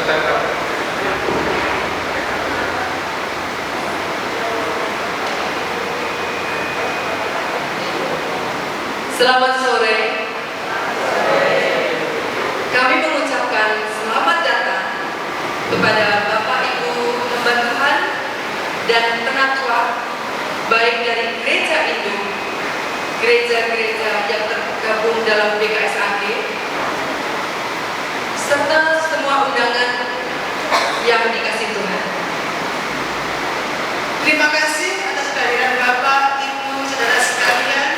Selamat sore. Kami mengucapkan selamat datang kepada Bapak Ibu hamba Tuhan dan penatua baik dari Gereja Induk, gereja-gereja yang tergabung dalam BKSAG, serta semua undangan yang dikasihi Tuhan. Terima kasih atas kehadiran Bapak, Ibu, saudara sekalian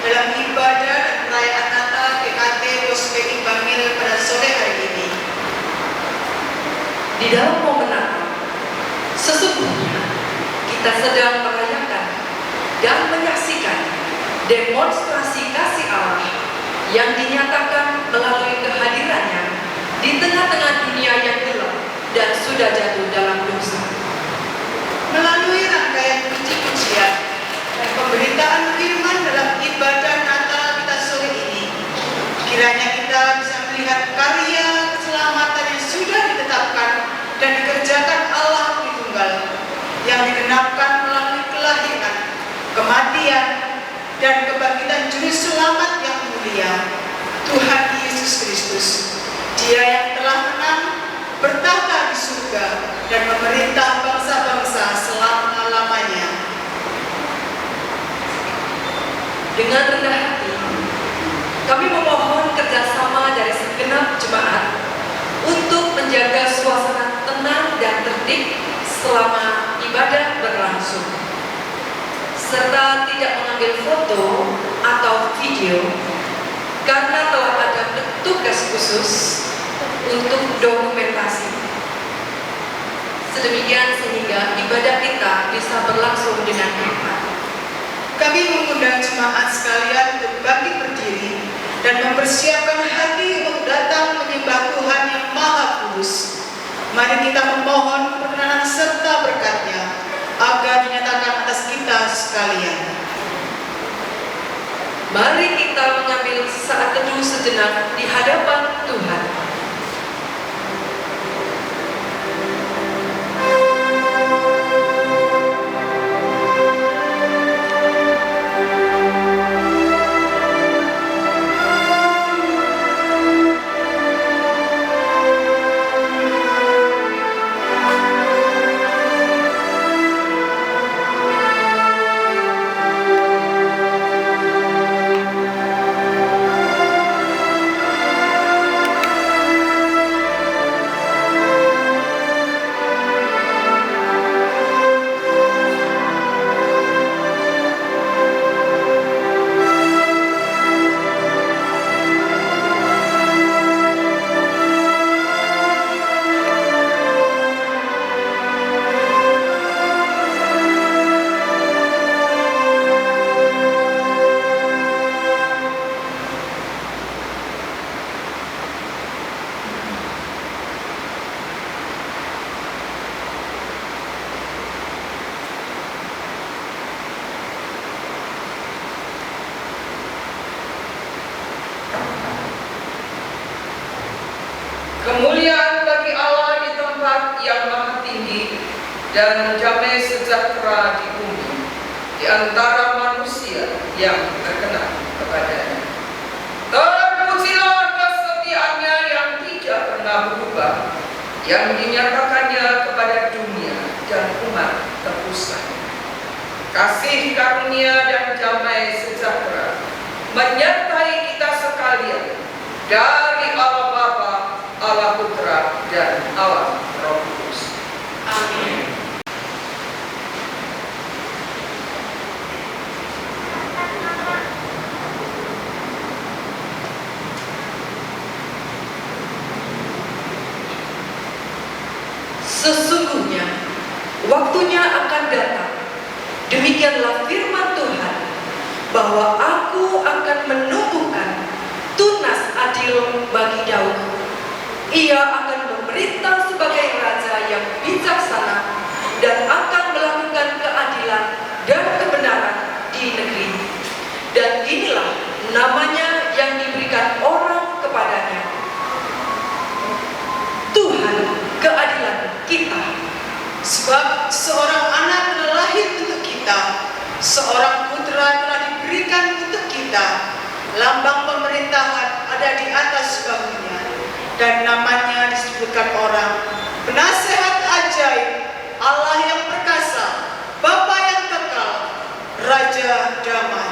dalam ibadah dan perayaan Natal GKT Gospel Bangil pada sore hari ini. Di dalam momen Natal, sesungguhnya kita sedang merayakan dan menyaksikan demonstrasi kasih Allah yang dinyatakan melalui kehadirannya di tengah-tengah dunia yang gelap dan sudah jatuh dalam dosa. Melalui rangkaian puji-pujian dan pemberitaan firman dalam ibadah Natal kita sore ini, kiranya kita bisa melihat karya keselamatan yang sudah ditetapkan dan dikerjakan Allah Tritunggal, yang digenapkan melalui kelahiran, kematian, dan kebangkitan Juru Selamat yang mulia, Tuhan Yesus Kristus. Dia yang telah menang, bertahta di surga, dan memerintah bangsa-bangsa selama-lamanya. Dengan rendah hati, kami memohon kerjasama dari segenap jemaat untuk menjaga suasana tenang dan tertib selama ibadah berlangsung, serta tidak mengambil foto atau video karena telah ada petugas khusus untuk dokumentasi. Sedemikian sehingga ibadah kita bisa berlangsung dengan aman. Kami mengundang jemaat sekalian untuk bangkit berdiri dan mempersiapkan hati untuk datang menyembah Tuhan yang Maha Kudus. Mari kita memohon perkenanan serta berkat-Nya agar dinyatakan atas kita sekalian. Mari kita mengambil saat teduh sejenak di hadapan Tuhan. Kemuliaan bagi Allah di tempat yang maha tinggi dan damai sejahtera di bumi di antara manusia yang berkenan kepadanya. Terpujilah kesetiaannya yang tidak pernah berubah, yang dinyatakannya kepada dunia dan umat tebusnya. Kasih karunia dan damai sejahtera menyertai kita sekalian dari Allah Bapa, Allah Putra, dan Allah Roh Kudus. Amin. Sesungguhnya waktunya akan datang, demikianlah firman Tuhan, bahwa Aku akan menumbuhkan tunas adil bagi Daud. Ia akan memerintah sebagai raja yang bijaksana dan akan melakukan keadilan dan kebenaran di negeri. Dan inilah namanya yang diberikan orang kepadanya, Tuhan lambang pemerintahan ada di atas bahunya, dan namanya disebutkan orang, Penasehat Ajaib, Allah yang perkasa, Bapa yang kekal, Raja Damai.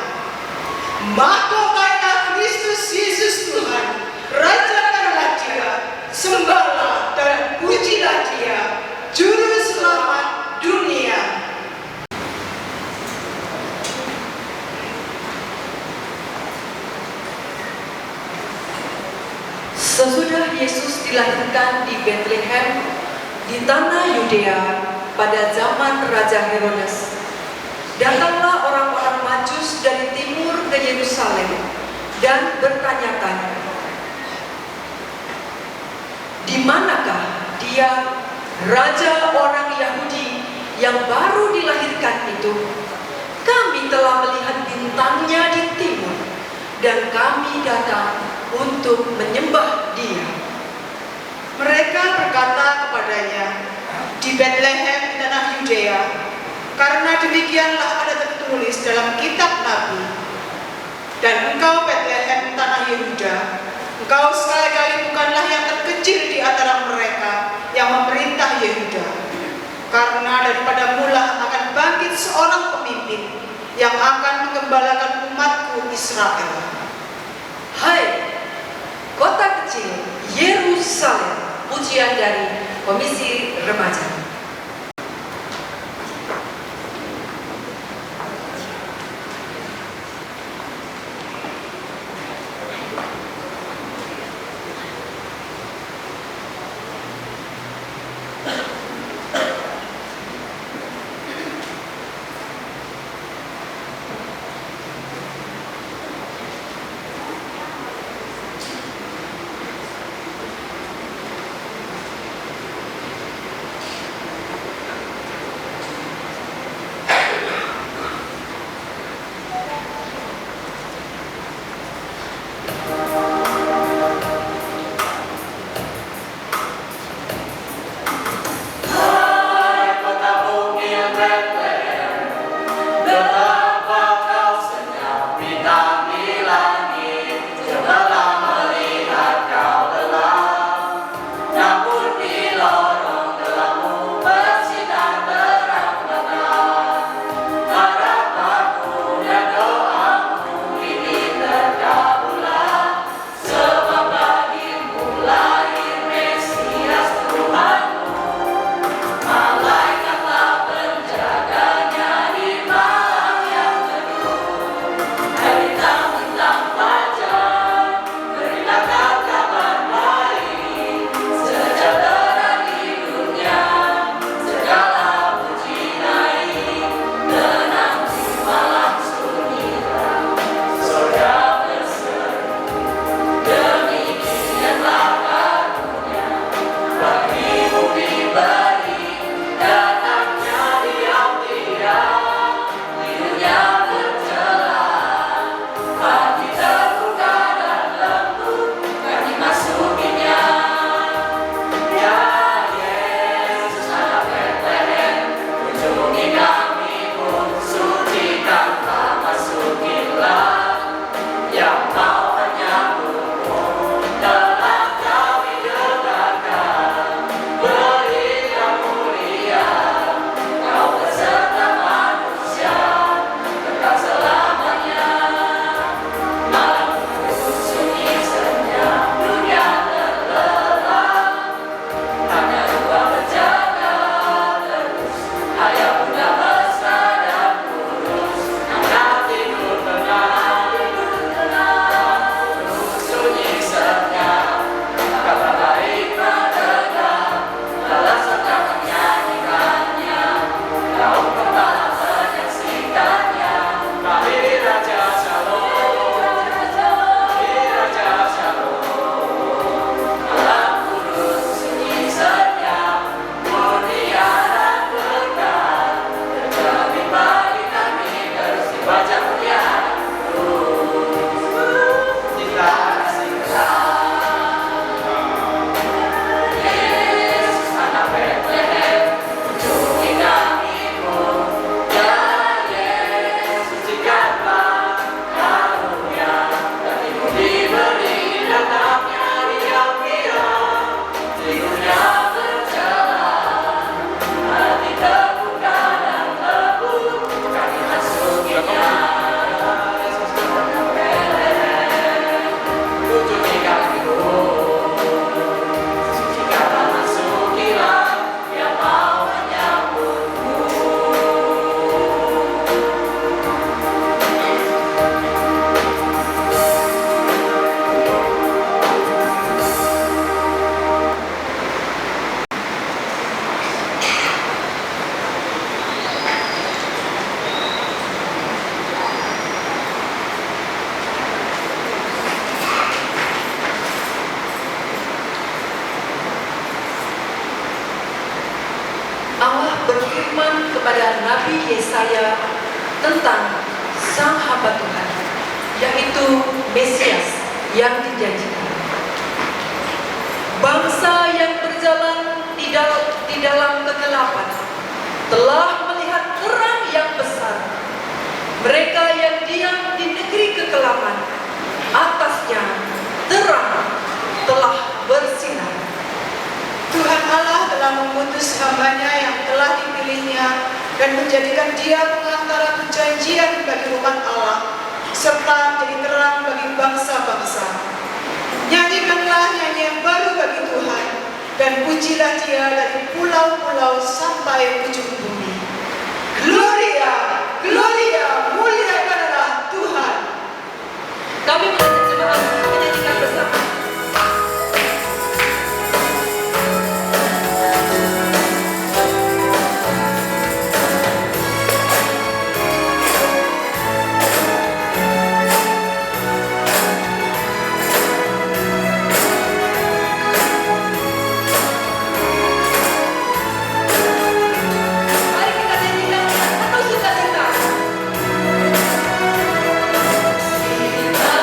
Mahkotanya Kristus Yesus Tuhan, rajakanlah Dia, sembahlah dan pujilah Dia, Juru Selamat dunia. Sesudah Yesus dilahirkan di Bethlehem, di tanah Yudea pada zaman Raja Herodes, datanglah orang-orang Majus dari timur ke Yerusalem dan bertanya-tanya, "Di manakah Dia, Raja orang Yahudi yang baru dilahirkan itu? Kami telah melihat bintangnya di timur, dan kami datang untuk menyembah Dia." Mereka berkata kepadanya, "Di Bethlehem di tanah Yudea, karena demikianlah ada tertulis dalam kitab Nabi. Dan engkau Bethlehem tanah Yehuda, engkau sekali-kali bukanlah yang terkecil di antara mereka yang memerintah Yehuda. Karena daripada mula akan bangkit seorang pemimpin yang akan menggembalakan umatku Israel." Hai kota kecil Yerusalem. Pujian dari Komisi Remaja. berfirman kepada Nabi Yesaya tentang Sang Hamba Tuhan, yaitu Mesias yang dijanjikan. Bangsa yang berjalan di dalam kegelapan telah melihat terang yang besar. Mereka yang diam di negeri kegelapan, atasnya terang telah bersinar. Tuhan Allah telah mengutus hamba-Nya yang telah dipilihnya dan menjadikan dia pengantara perjanjian bagi umat Allah, serta menjadi terang bagi bangsa-bangsa. Nyanyikanlah nyanyian baru bagi Tuhan, dan pujilah dia dari pulau-pulau sampai ujung bumi. Gloria, Gloria, muliakanlah Tuhan. Kami mengajak jemaat menyanyikan bersama. Mari kita nyanyikan atau sukacita. Kita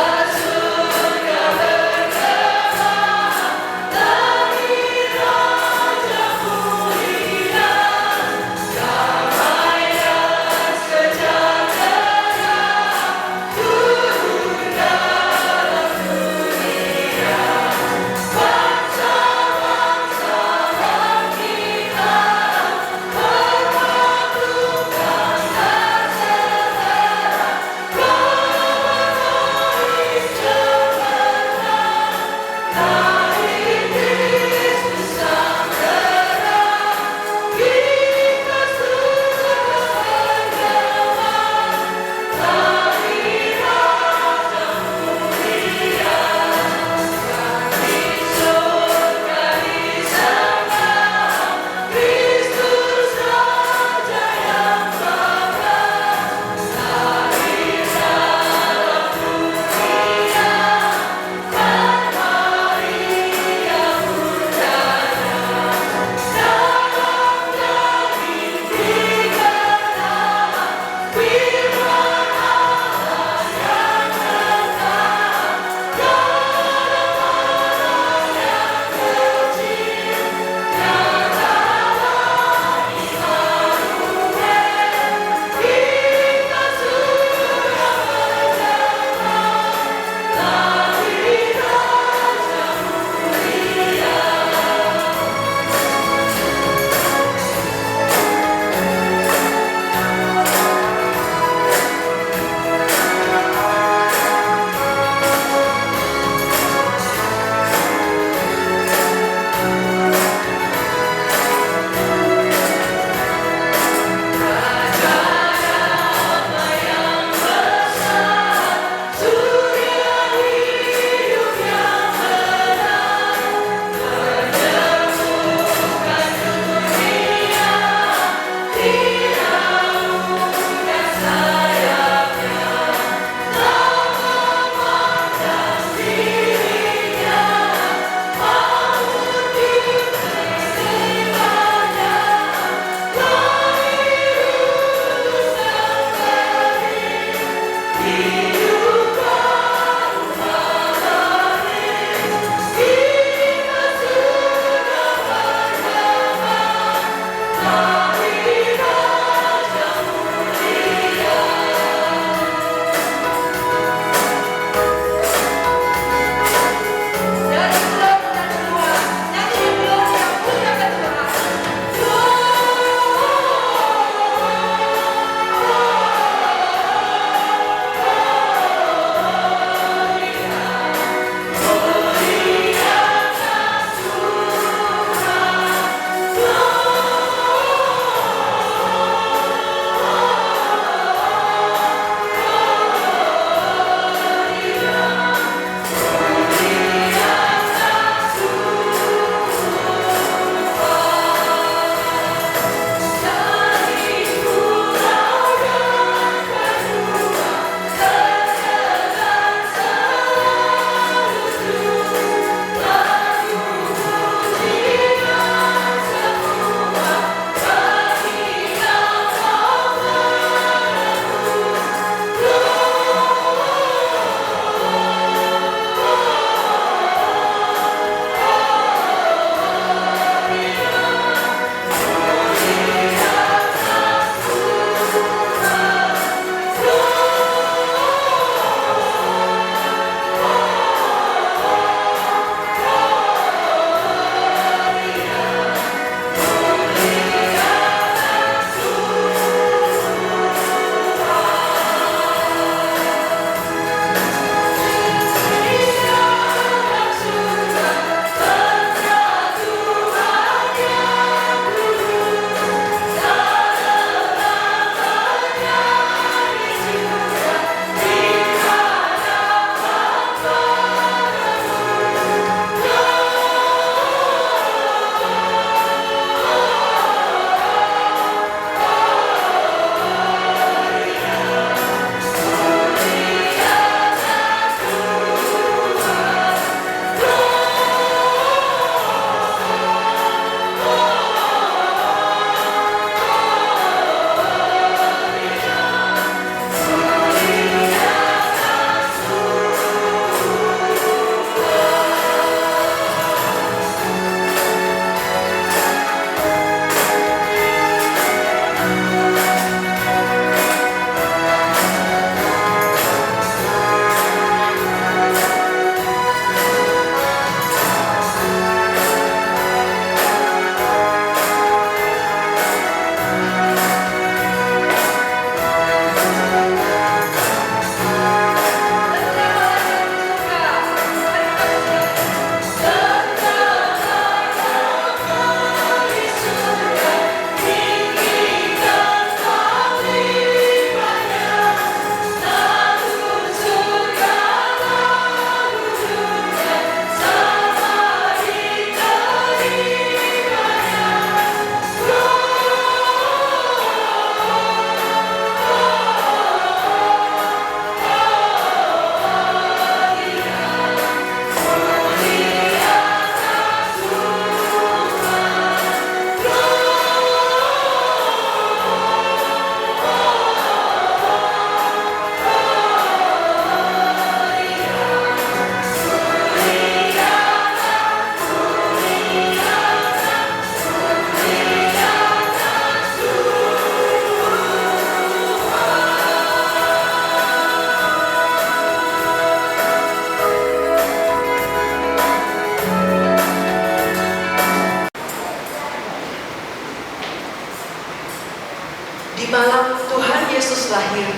Di malam Tuhan Yesus lahir,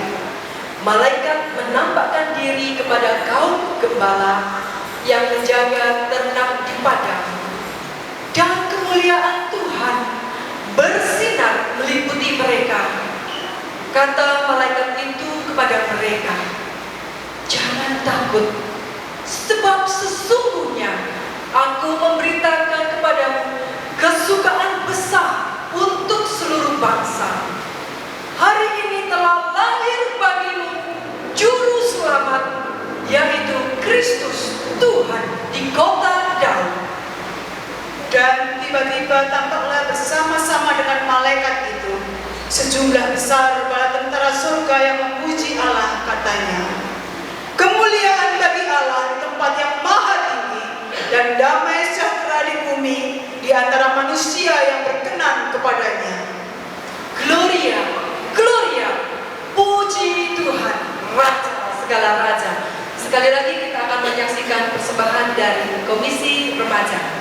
malaikat menampakkan diri kepada kaum gembala yang menjaga ternak di padang. Dan kemuliaan Tuhan bersinar meliputi mereka. Kata malaikat itu kepada mereka, "Jangan takut, sebab sesungguhnya Aku memberitakan kepadamu kesukaan besar untuk seluruh bangsa. Hari ini telah lahir bagimu Juru Selamat, yaitu Kristus Tuhan di kota Daud." Dan tiba-tiba tampaklah bersama-sama dengan malaikat itu sejumlah besar bala tentara surga yang memuji Allah, katanya, "Kemuliaan bagi Allah di tempat yang maha tinggi, dan damai sejahtera di bumi di antara manusia yang berkenan kepadanya." Gloria, gloria, puji Tuhan, Raja segala raja. Sekali lagi kita akan menyaksikan persembahan dari Komisi Remaja.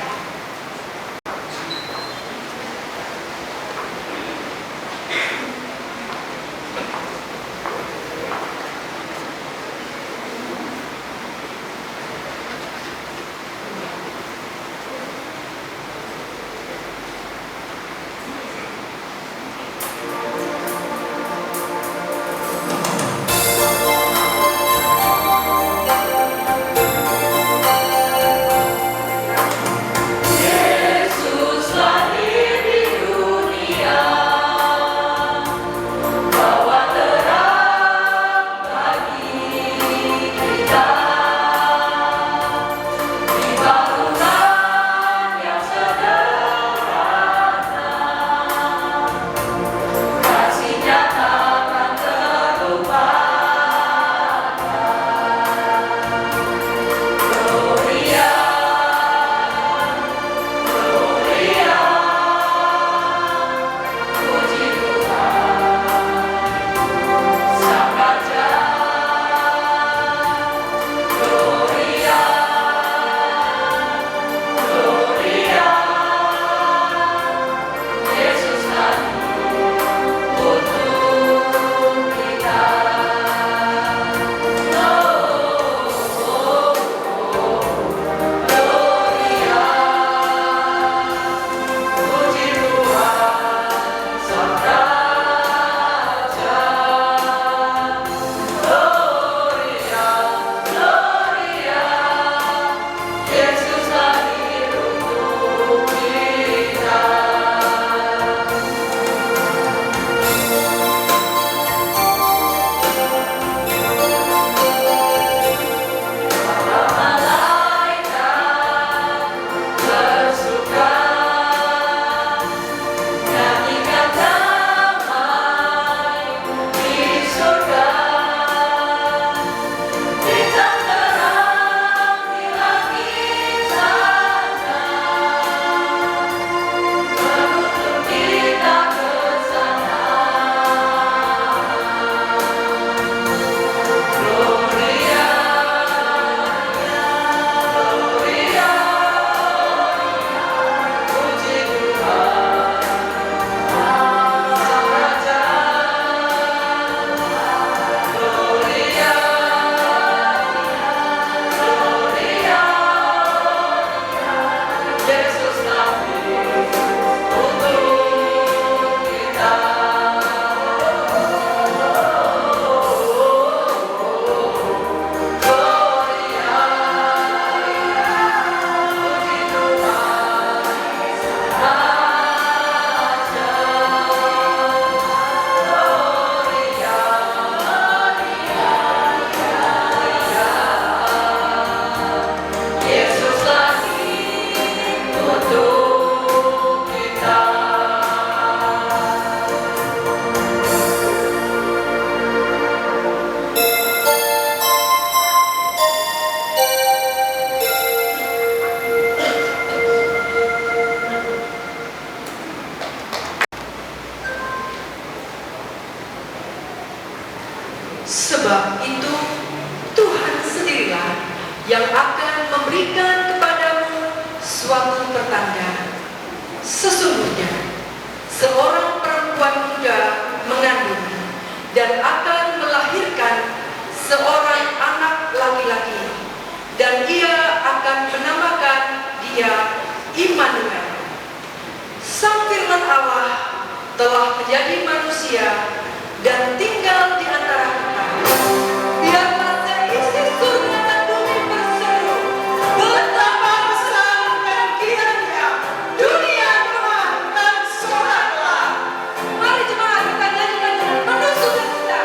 Sebab itu Tuhan sendirilah yang akan memberikan kepadamu suatu pertanda. Sesungguhnya seorang perempuan muda mengandung menjadi manusia dan tinggal di antara kita. Biarlah seisi surga dan bumi berseru, betapa besar dan kiranya dunia Tuhan dan soraklah. Mari jemaat kita nyanyikan dengan penuh sukacita.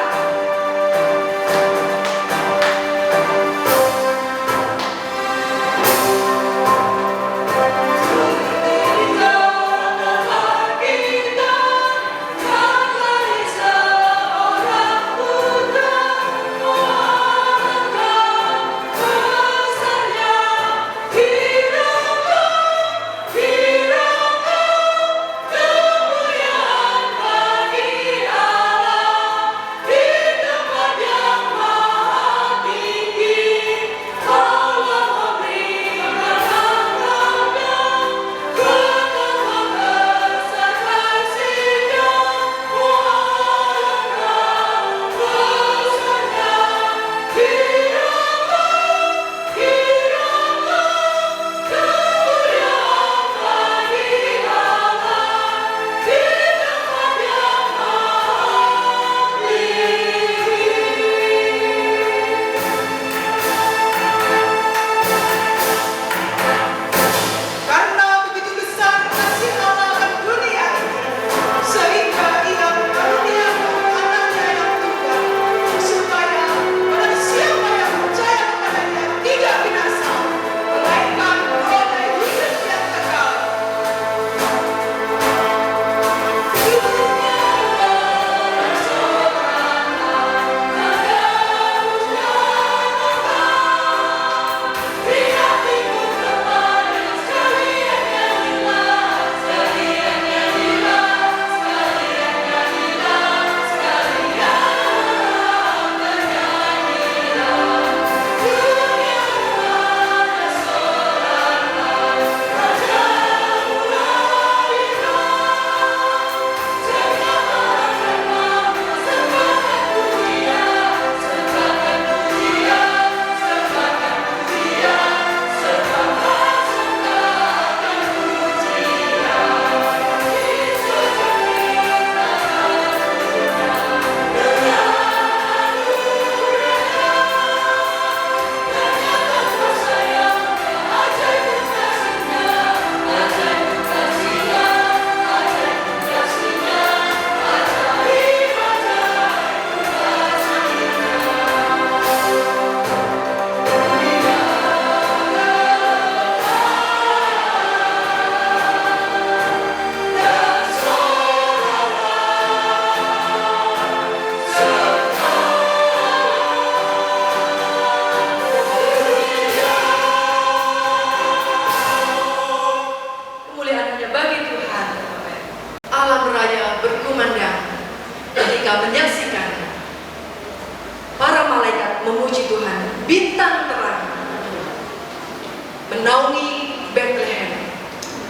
menaungi Bethlehem,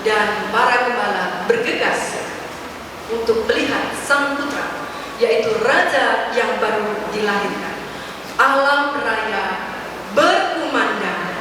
dan para gembala bergegas untuk melihat sang putra, yaitu Raja yang baru dilahirkan. Alam raya berkumandang.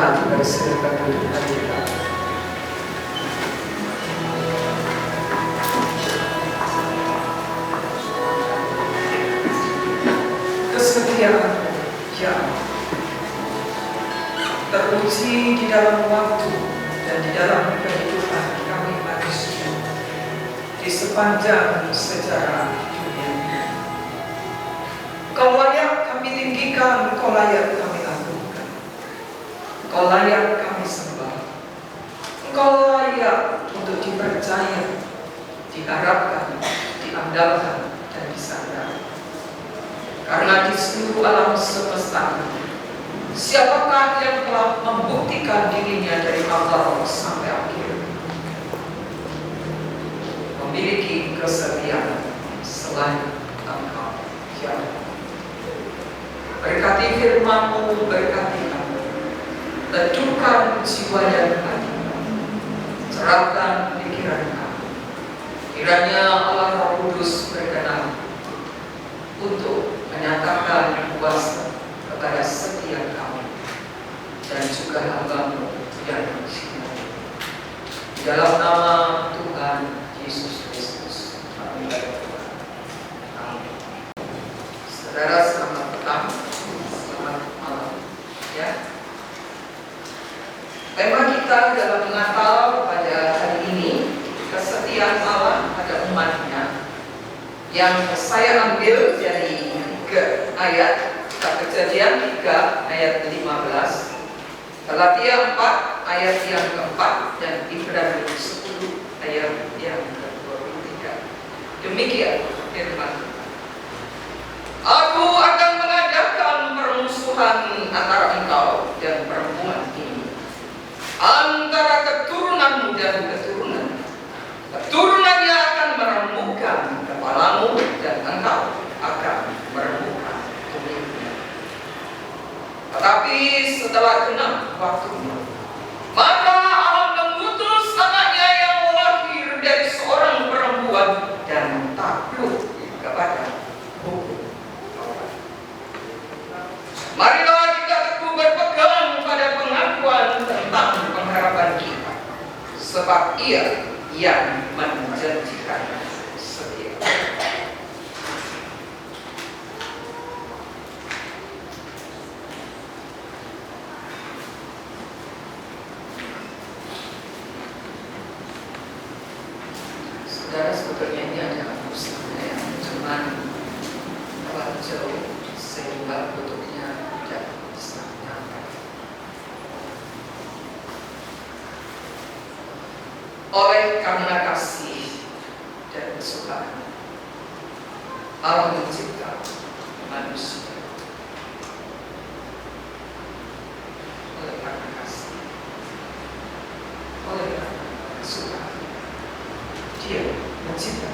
Tuhan berserta dengan kita. Kesetiaan yang teruji di dalam waktu dan di dalam kehidupan kami manusia di sepanjang sejarah dunia. Kau layak kami tinggikan, Kau layak kami agungkan, Kau layak kami sembah, Engkau layak untuk dipercaya, diharapkan, diandalkan, dan disandang. Karena di seluruh alam semesta, siapakah yang telah membuktikan dirinya dari awal sampai akhir, memiliki kesetiaan selain Engkau, ya Allah. Berkati firman-Mu, berkati kami, teduhkan jiwa dan hati, cerahkan pikiran kami. Kiranya Allah Roh Kudus berkenan untuk menyatakan kuasa kepada setiap kami dan juga hamba-Mu yang cinta. Di dalam nama Tuhan Yesus Kristus kami berdoa. Amin. Saudara, selamat petang, selamat malam. Ya. Tema kita dalam Natal pada hari ini, kesetiaan Allah pada umat-Nya, yang saya ambil dari ayat Kejadian 3 ayat 15, Galatia 4 ayat yang keempat, dan Ibrani 10 ayat yang ke-23. Demikian firman. Aku akan mengadakan permusuhan antara engkau dan perempuan ini, antara keturunanmu dan keturunannya. Keturunannya akan meremukkan kepalamu dan engkau akan meremukkan kulitnya. Tetapi setelah genap waktunya, maka Allah mengutus anaknya yang lahir dari seorang perempuan dan takluk kepada hukum Allah. Marilah kita teguh berpegang pada pengakuan tentang pengharapan kita, sebab Ia yang menjanjikan setia. Saudara, sebetulnya ini adalah usaha yang cuma terlalu jauh sehingga bentuknya tidak bisa nyampe. Oleh karena kasih dan kesukaan, Allah mencipta manusia. Oleh karena kasih, oleh karena kesukaan, Dia mencipta.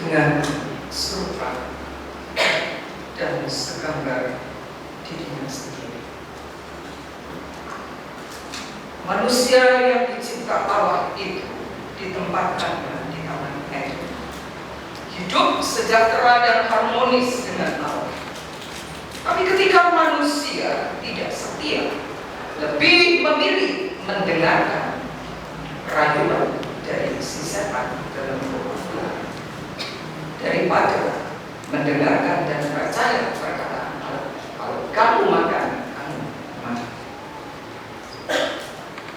Dengan serupa dan segambar dirinya sendiri. Manusia yang dicipta Allah itu ditempatkannya di taman Eden, hidup sejahtera dan harmonis dengan Allah. Tapi ketika manusia tidak setia, lebih memilih mendengarkan rayuan dari si setan dalam rumah Tuhan daripada mendengarkan dan percaya perkataan Allah. Kalau kamu makan, kamu mati.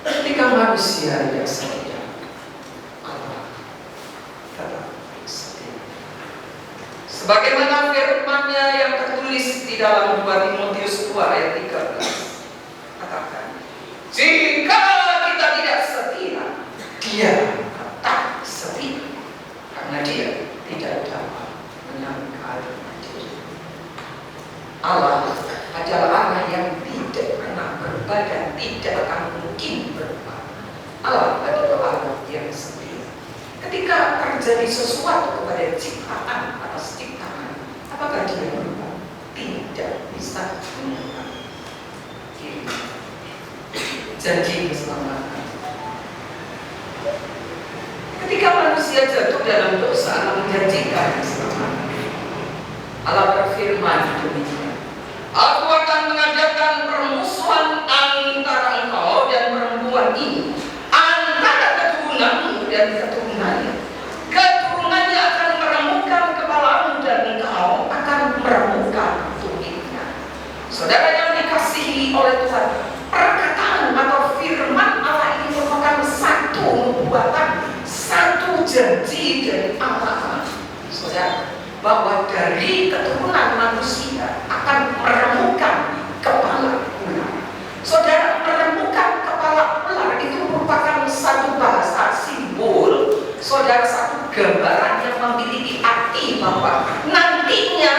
Ketika manusia tidak setia, Allah tetap setia. Sebagaimana firman-Nya yang tertulis di dalam 2 Timotius 2 ayat 13, katakan, jika kita tidak setia, Dia tetap setia, karena Dia tidak dapat menyangkal diri. Allah adalah Allah yang tidak pernah berbadan, tidak akan mungkin berubah. Allah adalah Allah yang setia. Ketika terjadi sesuatu kepada ciptaan atas ciptaan, apakah Dia berubah? Tidak bisa mengubah diri. Janji keselamatan. Ketika manusia manusia jatuh dalam dosa, Allah menjanjikan keselamatan. Allah berfirman demikian, Aku akan mengadakan permusuhan antara engkau dan perempuan ini, antara keturunanmu dan keturunannya. Keturunannya akan meremukkan kepalamu dan engkau akan meremukkan tumitnya. Saudara yang dikasihi oleh Tuhan, perkataan atau firman Allah ini merupakan satu nubuatan, satu janji dari Allah. Saudara, bahwa dari keturunan manusia akan meremukkan kepala ular. Saudara, meremukkan kepala ular itu merupakan satu bahasa simbol, saudara, satu gambaran yang memiliki arti bahwa nantinya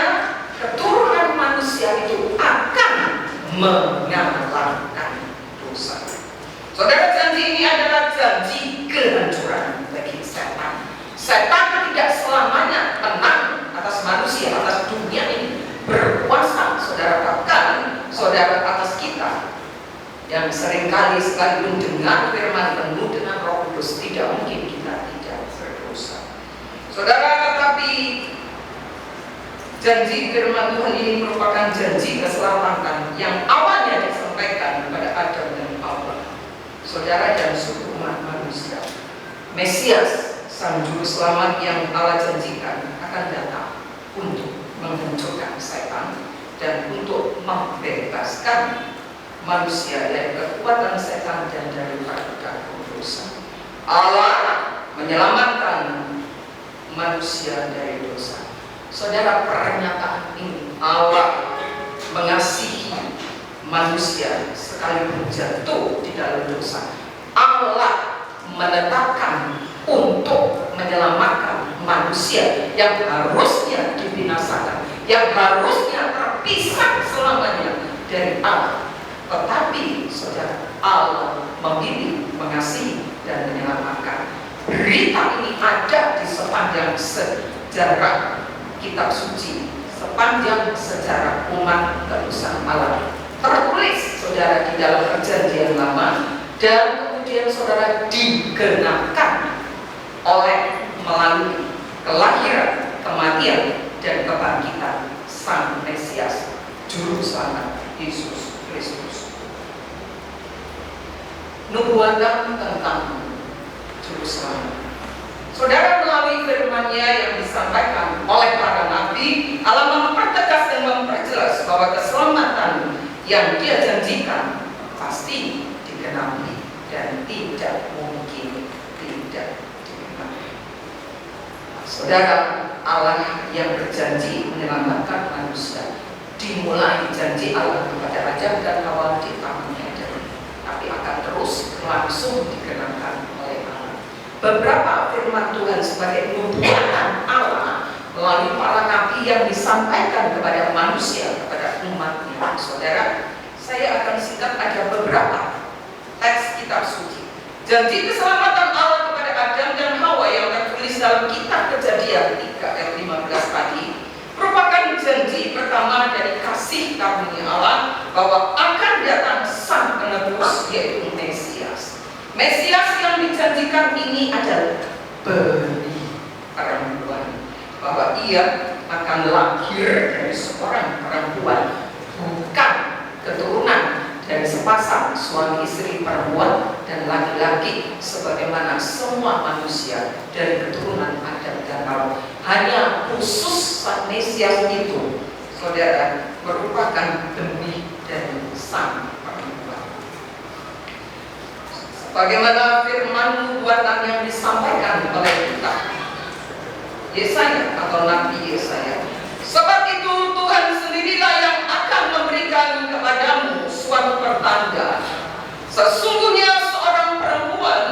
keturunan manusia itu akan mengalahkan dosa. Saudara, janji ini adalah janji kehancuran bagi setan. Setan tidak selamanya tenang atas manusia, atas dunia ini, berkuasa, saudara, bahkan saudara atas kita yang seringkali sekalipun dengan firman penuh dengan Roh Kudus tidak mungkin kita tidak berdosa. Saudara, tetapi janji firman Tuhan ini merupakan janji keselamatan yang awalnya disampaikan kepada Adam dan Hawa, saudara, dan seluruh umat manusia. Mesias, Sang Juru Selamat yang Allah janjikan akan datang untuk menghancurkan setan dan untuk membebaskan manusia dari kekuatan setan dan dari perbuatan dosa. Allah menyelamatkan manusia dari dosa. Saudara, pernyataan ini, Allah mengasihi manusia sekalipun jatuh di dalam dosa. Allah menetapkan untuk menyelamatkan manusia yang harusnya dibinasakan, yang harusnya terpisah selamanya dari Allah. Tetapi saudara, Allah memilih, mengasihi, dan menyelamatkan. Berita ini ada di sepanjang sejarah kitab suci, sepanjang sejarah umat manusia Allah. Tertulis, saudara, di dalam Perjanjian Lama, dan kemudian saudara digenapkan oleh melalui kelahiran, kematian, dan kebangkitan Sang Mesias, Juru Selamat Yesus Kristus. Nubuatan tentang Juru Selamat. Saudara, melalui firman-Nya yang disampaikan oleh para nabi, Allah mempertegas dan memperjelas bahwa keselamatan yang Dia janjikan pasti digenapi dan tidak mungkin tidak. Saudara, Allah yang berjanji menyelamatkan manusia dimulai janji Allah kepada Adam dan Hawa di Taman Eden, tapi akan terus langsung digenapi oleh Allah. Beberapa firman Tuhan sebagai nubuatan Allah melalui para nabi yang disampaikan kepada manusia, kepada umatnya. Saudara, saya akan singkat ada beberapa teks kitab suci. Janji keselamatan Allah kepada Adam dan Hawa yang tertulis dalam kitab Kejadian 3 ayat 15 tadi merupakan janji pertama dari kasih karunia Allah bahwa akan datang Sang Penebus, yaitu Mesias. Mesias yang dijanjikan ini adalah benih perempuan, bahwa Ia akan lahir dari seorang perempuan, bukan keturunan dari sepasang suami istri perempuan dan laki-laki sebagaimana semua manusia dari keturunan Adam dan Hawa. Hanya khusus Sang Mesias itu, saudara, merupakan benih dari sang perempuan. Sebagaimana firman nubuatan yang disampaikan oleh kitab Yesaya atau Nabi Yesaya, sebab itu Tuhan sendirilah yang akan memberikan kepadamu suatu pertanda. Sesungguhnya seorang perempuan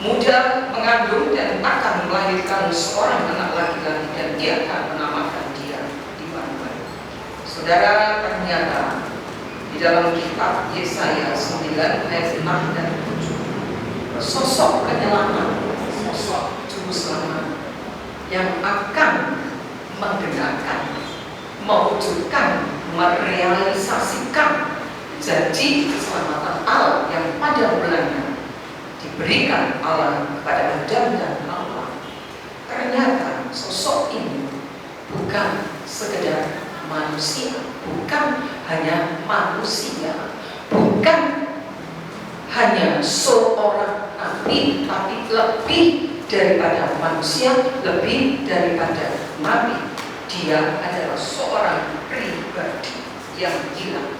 muda mengandung dan akan melahirkan seorang anak laki-laki dan dia akan menamakan dia Immanuel. Saudara, ternyata di dalam kitab Yesaya 9 ayat 6 dan 7 sosok penyelamat, sosok Juru Selamat yang akan menggenakan, mewujudkan, merealisasikan janji keselamatan Allah yang pada mulanya diberikan Allah kepada Adam dan Hawa sosok ini bukan sekedar manusia, bukan hanya manusia, bukan hanya seorang nabi, tapi lebih daripada manusia, lebih daripada nabi. Dia adalah seorang pribadi yang ilahi.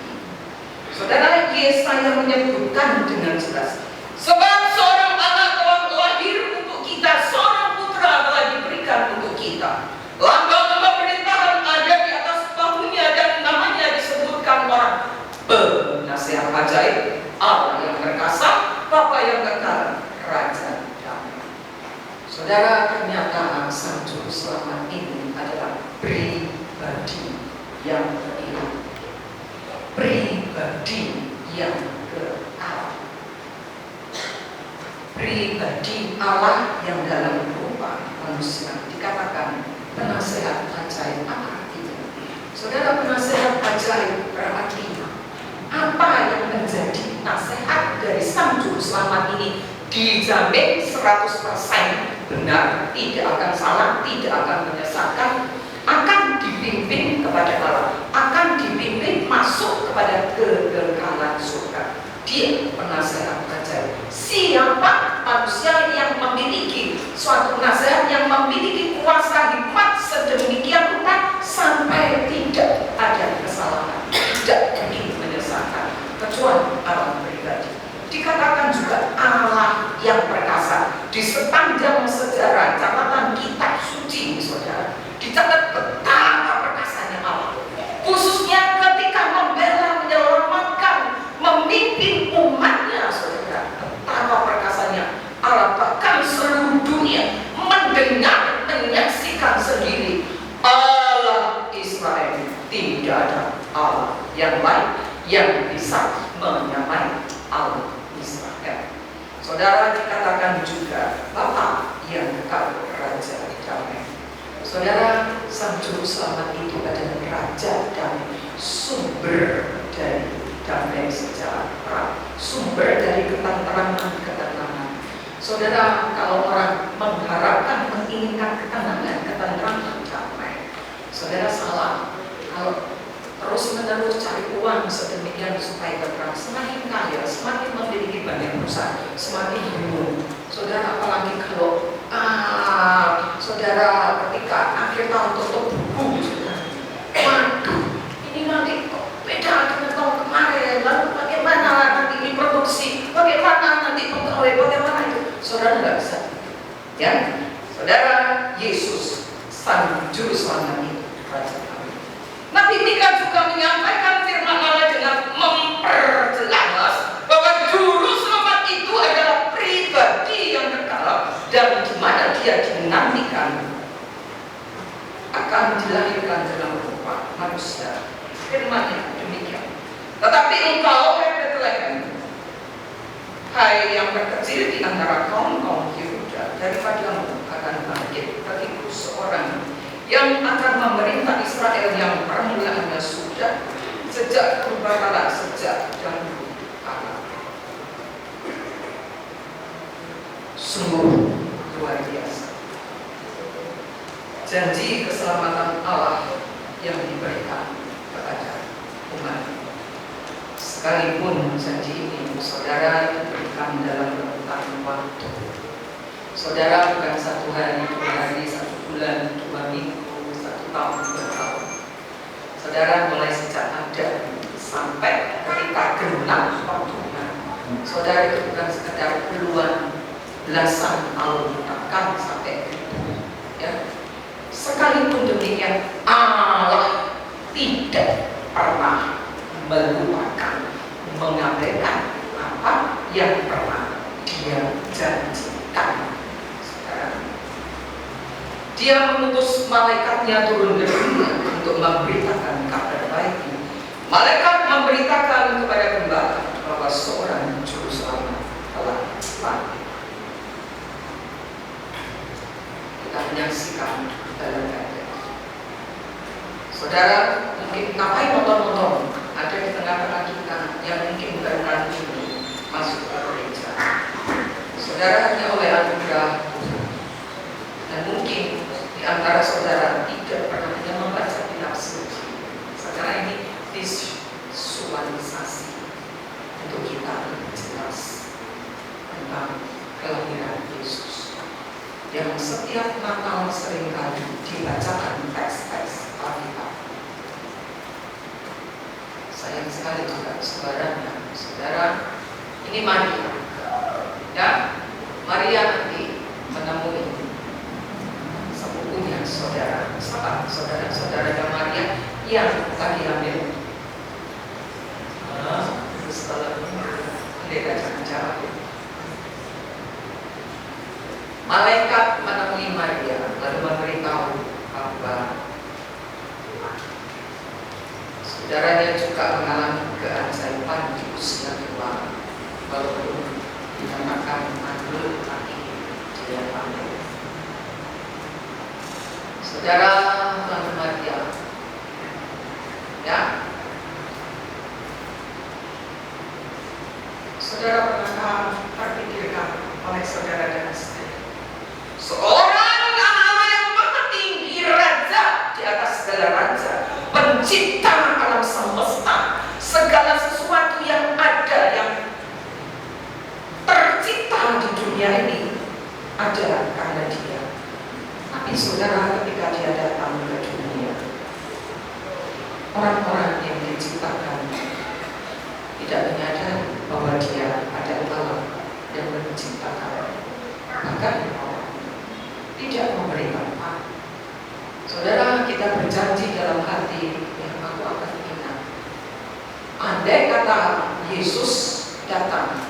Saudara, Yesaya menyebutkan dengan jelas, sebab seorang anak telah lahir untuk kita, seorang putra telah diberikan untuk kita. Lambang pemerintahan ada di atas bahunya dan namanya disebutkan orang Penasihat Ajaib, Allah yang perkasa, Bapa yang kekal, Raja damai. Saudara, ternyata Sang Juru Selamat ini adalah pribadi yang ilahi, pribadi yang kekal, pribadi Allah yang dalam rupa manusia. Dikatakan penasehat ajaib. Apa artinya? Saudara, penasehat ajaib berarti apa yang menjadi nasihat dari Sang Juru Selamat ini dijamin 100% benar, tidak akan salah, tidak akan menyesatkan, akan dibimbing kepada Allah, akan dibimbing masuk kepada kekekalan surga. Dia penasehat ajaib. Siapa manusia yang memiliki suatu nasihat, yang memiliki kuasa hikmat sedemikian rupa sampai tidak ada kesalahan, tidak mungkin menyesatkan, kecuali Allah pribadi. Dikatakan juga Allah yang perkasa. Di sepanjang sejarah catatan kitab suci, saudara, dicatat betapa perkasanya Allah, khususnya ketika membela, menyelamatkan, memimpin umatnya, saudara. Betapa perkasanya Allah, bahkan seluruh dunia mendengar, menyaksikan sendiri Allah Israel. Tidak ada Allah yang lain yang bisa menyamai Allah Israel. Saudara, dikatakan juga Bapa yang kekal, Raja damai. Saudara, Sang Juru Selamat itu adalah Raja damai, sumber dari damai sejahtera, sumber dari ketentraman. Saudara, kalau orang mengharapkan, menginginkan ketenangan, ketentraman, damai, saudara salah. Kalau terus-menerus cari uang sedemikian supaya tenang, semakin kaya, semakin memiliki banyak perusahaan, semakin bingung. Saudara, apalagi kalau saudara ketika akhir tahun tutup buku, saudara, waduh, ini nanti kok beda dengan tahun kemarin, lalu bagaimana nanti ini produksi, bagaimana nanti pegawai, bagaimana itu, saudara nggak bisa. Ya, saudara, Yesus Sang Juru Selamat itu Raja. Nabi Mika juga menyampaikan firman Allah dengan memperjelas bahwa Juru Selamat itu adalah pribadi yang kekal dan di mana dia dinantikan akan dilahirkan dalam rupa manusia. Firman-Nya demikian. Tetapi engkau, hai Bethlehem, hai yang terkecil di antara kaum-kaum Yehuda, daripadamu akan bangkit bagiku seorang yang akan memerintah Israel yang permulaannya sudah sejak purbakala, sejak dahulu kala. Sungguh luar biasa janji keselamatan Allah yang diberikan kepada umat. Sekalipun janji ini, saudara, diberikan dalam rentang waktu. Saudara, bukan 1 hari, 2 hari, 1 bulan, 2 minggu, 1 tahun, 2 tahun. Saudara, mulai sejak ada sampai ketika genap waktunya. Saudara, itu bukan sekedar puluhan, belasan tahun, bahkan sampai ribu. Ya. Sekalipun demikian, Allah tidak pernah melupakan, mengabaikan apa yang pernah Dia janjikan. Dia mengutus malaikatnya turun ke dunia untuk memberitakan kabar baik. Malaikat memberitakan kepada gembala bahwa seorang Juru Selamat telah lahir. Kita menyaksikan dalam keadaan. Saudara, mungkin ngapain nonton-nonton? Ada di tengah-tengah kita yang mungkin baru kali ini masuk ke gereja. Saudara, hanya oleh anugerah dan mungkin di antara saudara tidak pernah membaca kitab suci. Sekarang ini visualisasi untuk kita lebih jelas tentang kelahiran Yesus. Yang setiap Natal seringkali dibacakan teks-teks Alkitab. Sayang sekali juga saudara, ini Maria, ya, Maria nanti menemui sepupunya saudara Maria yang lagi hamil. Setelah mereka jangan-jangan malaikat menemui Maria lalu memberitahu bahwa saudaranya juga mengalami keajaiban di usia tua, walaupun dinamakan mandul tapi dia hamil. Saudara lalu Maria, ya, saudara pernah terpikirkan oleh saudara dan istri, seorang Allah yang maha tinggi, raja di atas segala raja, pencipta alam semesta, segala sesuatu yang ada, yang tercipta di dunia ini ada karena Dia. Tapi saudara, ketika Dia datang ke dunia, orang-orang yang diciptakan tidak menyadari bahwa Dia ada Allah yang menciptakan. Bahkan tidak memberi manfaat. Saudara, kita berjanji dalam hati yang aku akan ingat. Andai kata Yesus datang,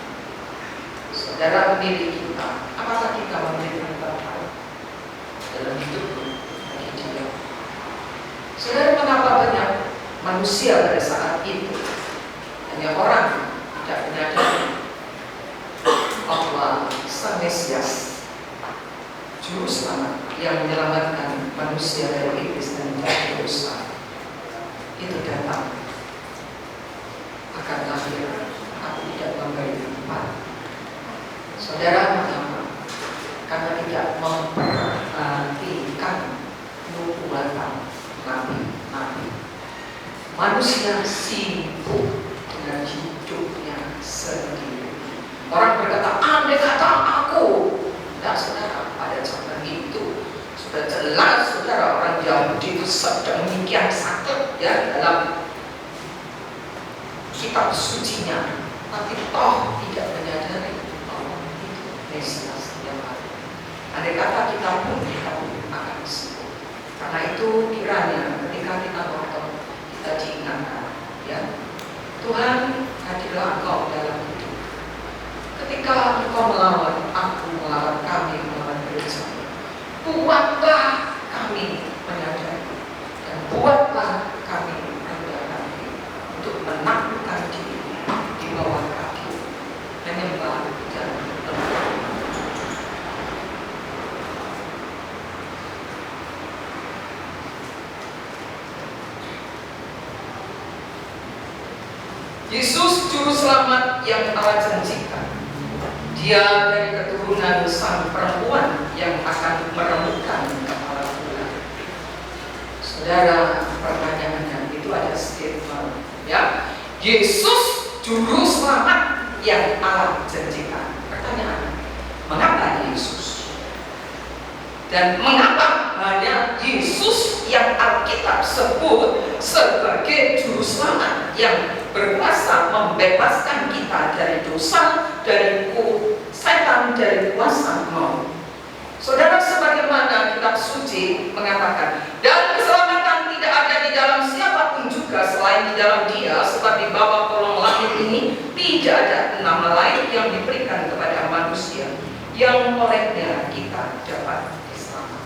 saudara memilih kita, apakah kita memberikan manfaat dalam hidup bagi Dia? Saudara, mengapa banyak manusia pada saat itu, hanya orang tidak menyadari bahwa Sang Mesias, Juru Selamat yang menyelamatkan manusia dari iblis dan dari dosa itu datang, akan lahir, aku tidak memberi tempat. Saudara, mengapa? Karena tidak memperhatikan nubuatan nabi-nabi. Manusia sibuk dengan hidupnya sendiri. Orang berkata, andai kata aku. Nah, saudara, pada zaman itu sudah jelas, saudara, orang Yahudi itu sedang demikian sakit ya dalam kitab sucinya, tapi toh tidak menyadari bahwa itu Mesias yang ada. Andai kata kita pun akan sibuk. Karena itu kiranya ketika kita nonton, kita diingatkan, ya, Tuhan, hadirlah Engkau dalam hidup. Ketika Engkau melawan aku, melawan kami, melawan gereja, buatlah kami menyadari dan buatlah kami rendah hati untuk menaklukkan diri di bawah kaki menyembah dan lemah. Yesus Juru Selamat yang Allah janjikan, Dia dari keturunan sang perempuan yang akan meremukkan kepala bulan. Saudara, pertanyaannya itu ada statement, ya, Yesus Juru Selamat yang Allah janjikan. Pertanyaan, mengapa Yesus? Dan mengapa hanya Yesus yang Alkitab sebut sebagai Juru Selamat yang berkuasa membebaskan kita dari dosa, dari setan, dari kuasa maut? Saudara, sebagaimana kitab suci mengatakan, dan keselamatan tidak ada di dalam siapapun juga selain di dalam Dia, sebab di bawah kolong langit ini tidak ada nama lain yang diberikan kepada manusia yang olehnya kita dapat diselamatkan.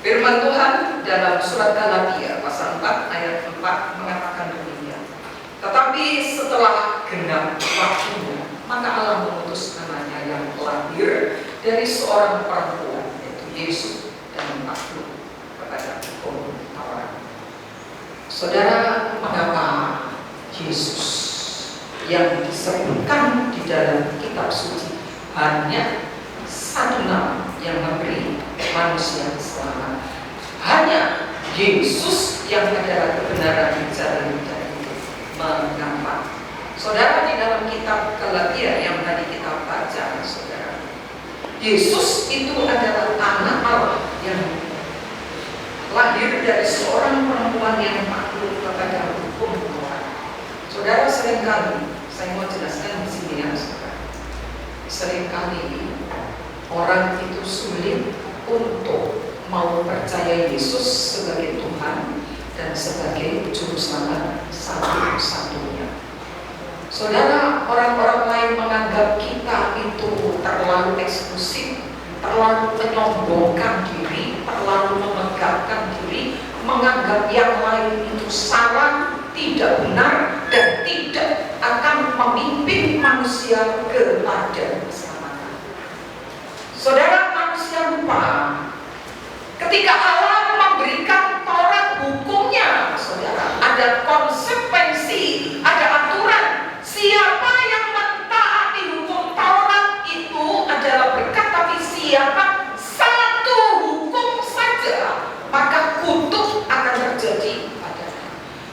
Firman Tuhan dalam surat Galatia pasal 4 ayat 4 mengatakan demikian. Tetapi setelah genap waktunya, maka Allah mengutus anaknya yang lahir dari seorang perempuan, yaitu Yesus, dan takluk kepada hukum Taurat. Saudara, mengapa Yesus yang disebutkan di dalam kitab suci hanya satu nama, yang memberi manusia selamat. Hanya Yesus yang adalah kebenaran jalan dan hidup. Mengapa? Saudara, di dalam kitab Galatia yang tadi kita baca, saudara, Yesus itu adalah anak Allah yang lahir dari seorang perempuan yang takluk kepada hukum Tuhan. Saudara, seringkali saya mau jelaskan di sini ya, saudara. Seringkali orang itu sulit untuk mau percaya Yesus sebagai Tuhan dan sebagai juru selamat satu-satunya. Saudara, orang-orang lain menganggap kita itu terlalu eksklusif, terlalu menyombongkan diri, terlalu memegahkan diri, menganggap yang lain itu salah, tidak benar, dan tidak akan memimpin manusia kepada keselamatan. Saudara, manusia lupa ketika Allah memberikan Taurat hukumnya, saudara, ada konsekuensi, ada aturan. Siapa yang mentaati hukum Taurat itu adalah berkat, tapi siapa satu hukum saja, maka kutuk akan terjadi padanya.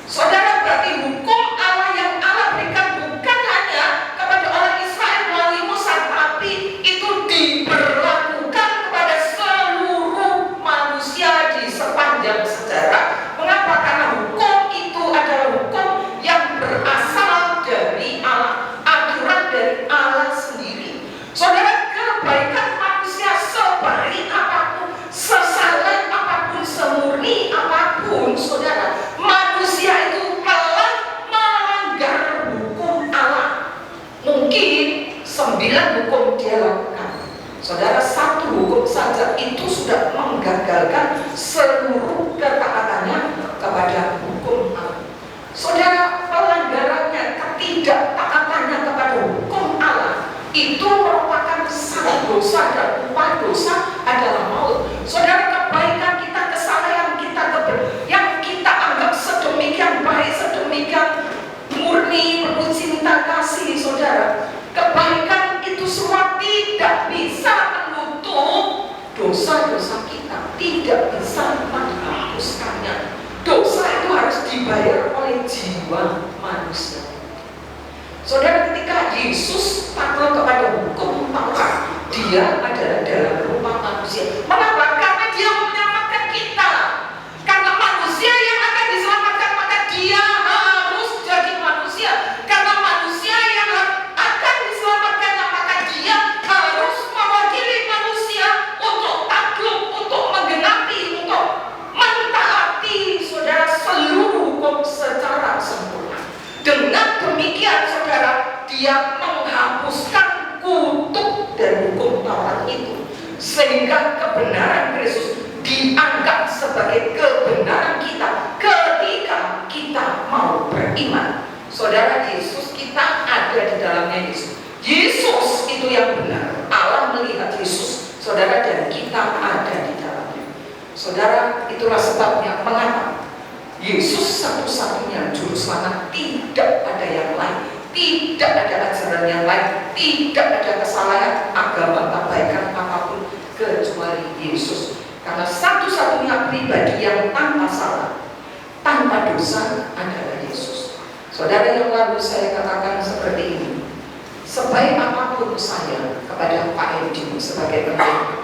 Saudara, berarti hukum Allah yang Allah berikan bukan hanya kepada orang Israel melalui Musa, tapi itu diberlakukan kepada seluruh manusia di sepanjang sejarah. Mengapa? Karena hukum itu adalah hukum yang berasal dari Allah, aturan dari Allah sendiri. Saudara, kebaikan manusia sebaik apapun, sesaleh apapun, semurni apapun, saudara, manusia itu telah melanggar hukum Allah. Mungkin 9 hukum dia lakukan. Saudara, 1 hukum saja itu sudah menggagalkan seluruh ketaatannya kepada hukum Allah. Saudara, pelanggarannya, ketidaktaatannya kepada hukum Allah itu merupakan satu dosa, dan upah dosa adalah maut. Saudara, kebaikan kita, kesalehan kita, yang kita anggap sedemikian baik, sedemikian murni, penuh cinta kasih, saudara, kebaikan itu semua tidak bisa menutup dosa-dosa kita, tidak bisa menghapuskannya. Dosa itu harus dibayar oleh jiwa manusia. Saudara, ketika Yesus takluk kepada hukum Taurat, dia adalah dalam rupa manusia. Mengapa? Karena dia menyelamatkan kita. Karena manusia yang akan diselamatkan, maka dia harus jadi manusia. Karena manusia yang akan diselamatkan, maka dia harus mewakili manusia untuk takluk, untuk menggenapi, untuk mentaati, saudara, seluruh hukum secara sempurna. Dengan demikian, saudara, dia menghapuskan kutuk dari hukum Taurat itu, sehingga kebenaran Kristus dianggap sebagai kebenaran kita ketika kita mau beriman. Saudara, Yesus, kita ada di dalamnya Yesus. Yesus itu yang benar. Allah melihat Yesus, saudara, dan kita ada di dalamnya. Saudara, itulah sebabnya mengapa Yesus satu-satunya juru selamat, tidak ada yang lain, tidak ada ajaran yang lain, tidak ada kesalahan agama kebaikan apapun kecuali Yesus. Karena satu-satunya pribadi yang tanpa salah, tanpa dosa adalah Yesus. Saudara, yang lalu saya katakan seperti ini, sebaik apapun saya kepada Pak Edi sebagai pendeta,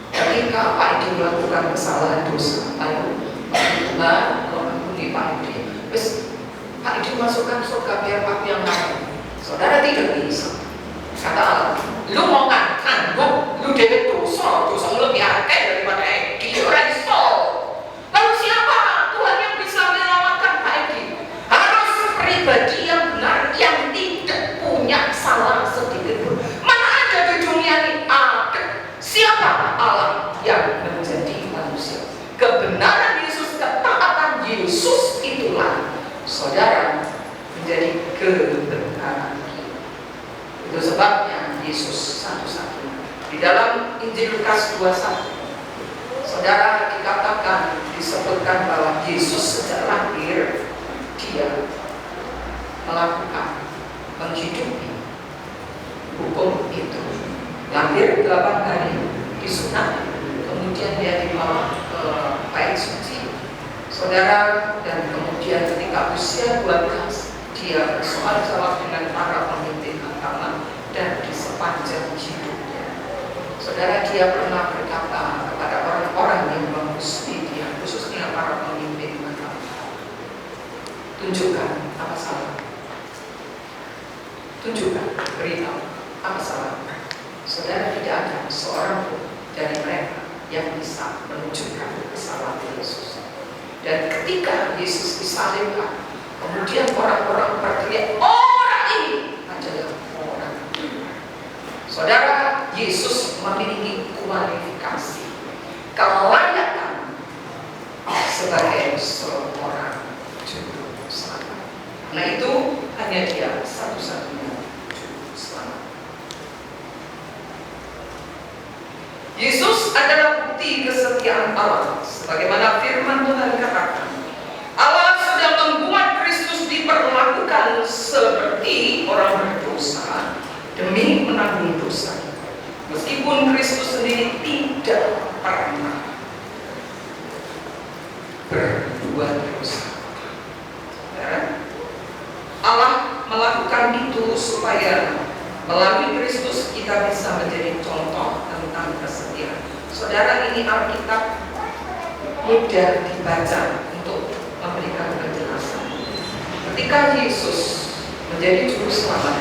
ketika Pak Edi melakukan kesalahan dosa, lalu Tuhan mengampuni Pak Edi, terus Pak Edi masukkan surga biar Pak yang lain. Saudara, tidak bisa. Kata Allah, lu mau ngangguk, lu dewe dosa lebih akeh daripada Edi, ora iso. Lalu siapa Tuhan yang bisa menyelamatkan Pak Edi? Harus pribadi yang benar, yang tidak punya salah sedikit pun. Mana ada di dunia ini? Ada. Siapa? Allah yang menjadi manusia. Kebenaran Yesus, ketaatan Yesus itulah, saudara, menjadi kebenaran kita. Itu sebabnya Yesus satu-satunya. Di dalam Injil Lukas 21, saudara, dikatakan, disebutkan bahwa Yesus sejak lahir dia melakukan, menghidupi hukum itu. Lahir 8 hari, disunat, kemudian dia dibawa ke bait suci, saudara, dan kemudian ketika usia 12 dia bersoal jawab dengan para pemimpin agama, dan di sepanjang hidupnya, saudara, dia pernah berkata kepada orang-orang yang memusuhi dia, khususnya para pemimpin agama, tunjukkan apa salah, tunjukkan, beritahu apa salah. Saudara, tidak ada seorang pun dari mereka yang bisa menunjukkan kesalahan Yesus. Dan ketika Yesus disalibkan, kemudian orang-orang berteriak, orang ini adalah orang. Saudara, Yesus memiliki kualifikasi, kelayakan sebagai seorang juru selamat. Nah, itu hanya dia satu-satunya juru selamat. Yesus adalah bukti kesetiaan Allah, sebagaimana firman Tuhan katakan, Allah sudah membuat Kristus diperlakukan seperti orang berdosa demi menanggung dosa, meskipun Kristus sendiri tidak pernah berbuat dosa. Allah melakukan itu supaya melalui Kristus kita bisa menjadi contoh tentang kesetiaan. Saudara, ini Alkitab mudah dibaca untuk memberikan penjelasan. Ketika Yesus menjadi juru selamat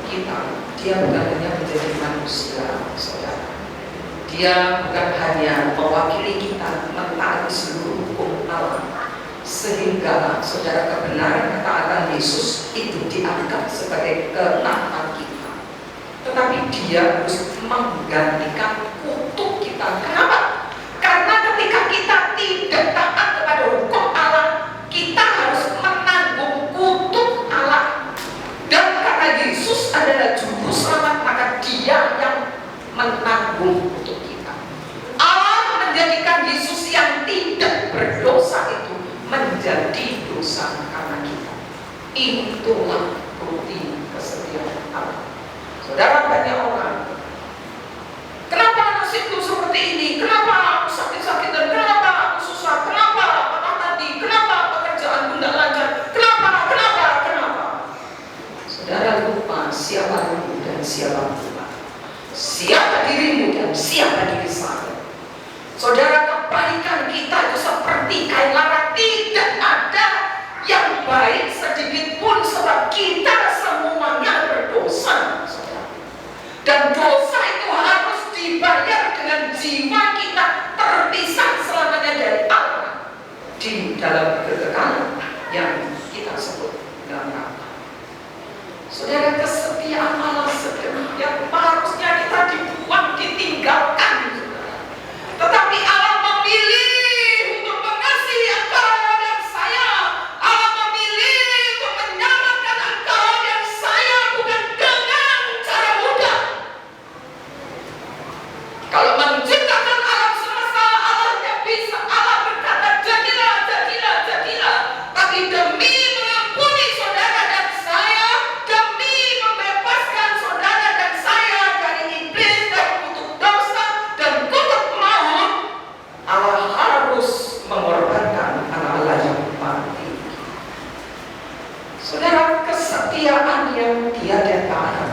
kita, dia bukan hanya menjadi manusia, saudara. Dia bukan hanya mewakili kita mentaati seluruh hukum Allah, sehingga saudara, kebenaran ketaatan Yesus itu dianggap sebagai ketaatan kita, tetapi dia harus menggantikan kutuk kita. Kenapa? Karena ketika kita tidak taat kepada hukum Allah, kita harus menanggung kutuk Allah. Dan karena Yesus adalah juru selamat, maka dia yang menanggung kutuk kita. Allah menjadikan Yesus yang tidak berdosa itu menjadi dosa karena kita. Itulah bukti kesetiaan Allah. Saudara, banyak orang, kenapa nasibku seperti ini? Kenapa aku sakit-sakitan? Kenapa aku susah? Kenapa patah hati? Kenapa pekerjaanku tidak lancar? Kenapa? Saudara, lupa siapa dirimu dan siapa Tuhan. Siapa dirimu dan siapa diri saya. Saudara, kebaikan kita itu seperti kain lara, tidak ada yang baik sedikit pun, sebab kita semuanya berdosa, saudara. Dan dosa itu harus dibayar dengan jiwa kita terpisah selamanya dari Allah di dalam kekekalan yang kita sebut neraka. Saudara, kesetiaan Allah sedemikian harusnya kita dibuang, ditinggalkan, saudara. Tetapi Allah memilih untuk mengasihi engkau dan saya. Allah memilih untuk menyelamatkan engkau dan saya, bukan dengan cara mudah. Kalau menciptakan alam semesta, Allah yang bisa, Allah berkata jadilah, jadilah, jadilah. Tapi demi mengampuni saudara dan saya, demi membebaskan saudara dan saya dari iblis dan kutuk dosa dan kutuk maut, Allah harus mengorbankan anak Allah yang mati. Saudara, kesetiaan yang tiada tara.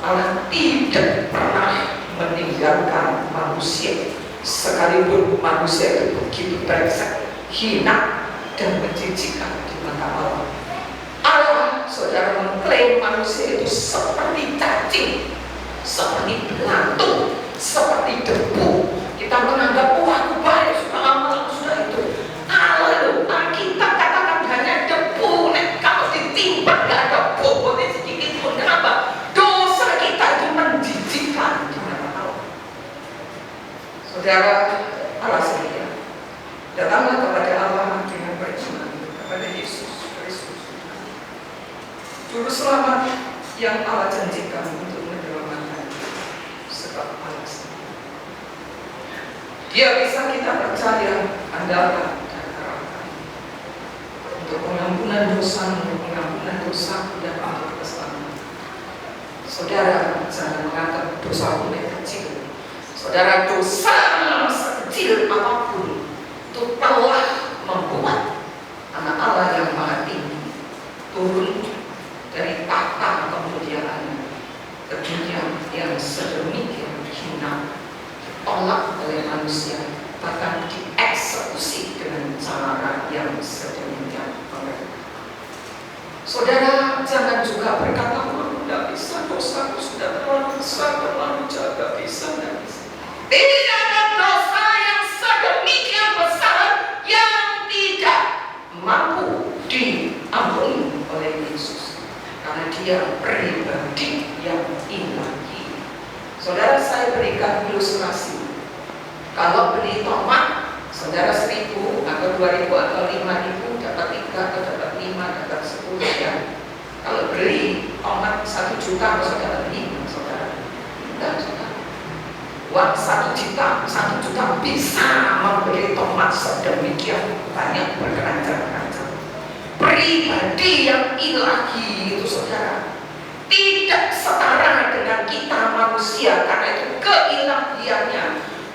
Allah tidak pernah meninggalkan manusia, sekalipun manusia itu begitu brengsek, hina, dan menjijikkan di mata Allah. Allah, saudara, mengklaim manusia itu seperti cacing, seperti belatung, seperti debu. Kita menganggap, wah, aku baik, sudah amal, sudah itu. Allah loh, kita katakan hanya debu. Kalau ditimbang gak ada bobotnya sedikit pun. Kenapa? Dosa kita itu menjijikkan di mata Allah. Saudara, Allah setia. Datanglah kepada Allah dengan beriman kepada Yesus Kristus, juru selamat yang Allah janjikan untuk menyelamatkan, sebab Allah setia. Dia bisa kita percaya, andalkan dan harapkan untuk pengampunan dosa, dan untuk keselamatan. Saudara, jangan menganggap dosa oleh kecil. Saudara, dosa sekecil apapun itu telah membuat anak Allah yang maha tinggi turun dari tahta kemuliaannya ke dunia yang sedemikian hina, ditolak oleh manusia, bahkan dieksekusi dengan cara yang sedemikian rupa. Saudara, jangan juga berkata, tidak bisa, dosaku sudah terlalu besar, terlalu jauh, tidak bisa. Tidak ada dosa yang sedemikian besar yang tidak mampu diampuni oleh Yesus, karena Dia pribadi yang ilahi. Saudara, saya berikan ilustrasi. Kalau beli tomat, saudara 1.000 atau 2.000 atau 5.000 dapat 3 atau dapat 5 dapat 10 ya. Kalau beli tomat 1 juta, saudara beli, saudara tidak, saudara. Uang 1 juta bisa membeli tomat sedemikian banyak berkeranjang-keranjang. Pribadi yang ilahi itu, saudara, tidak setara dengan kita manusia, karena itu keilahiannya,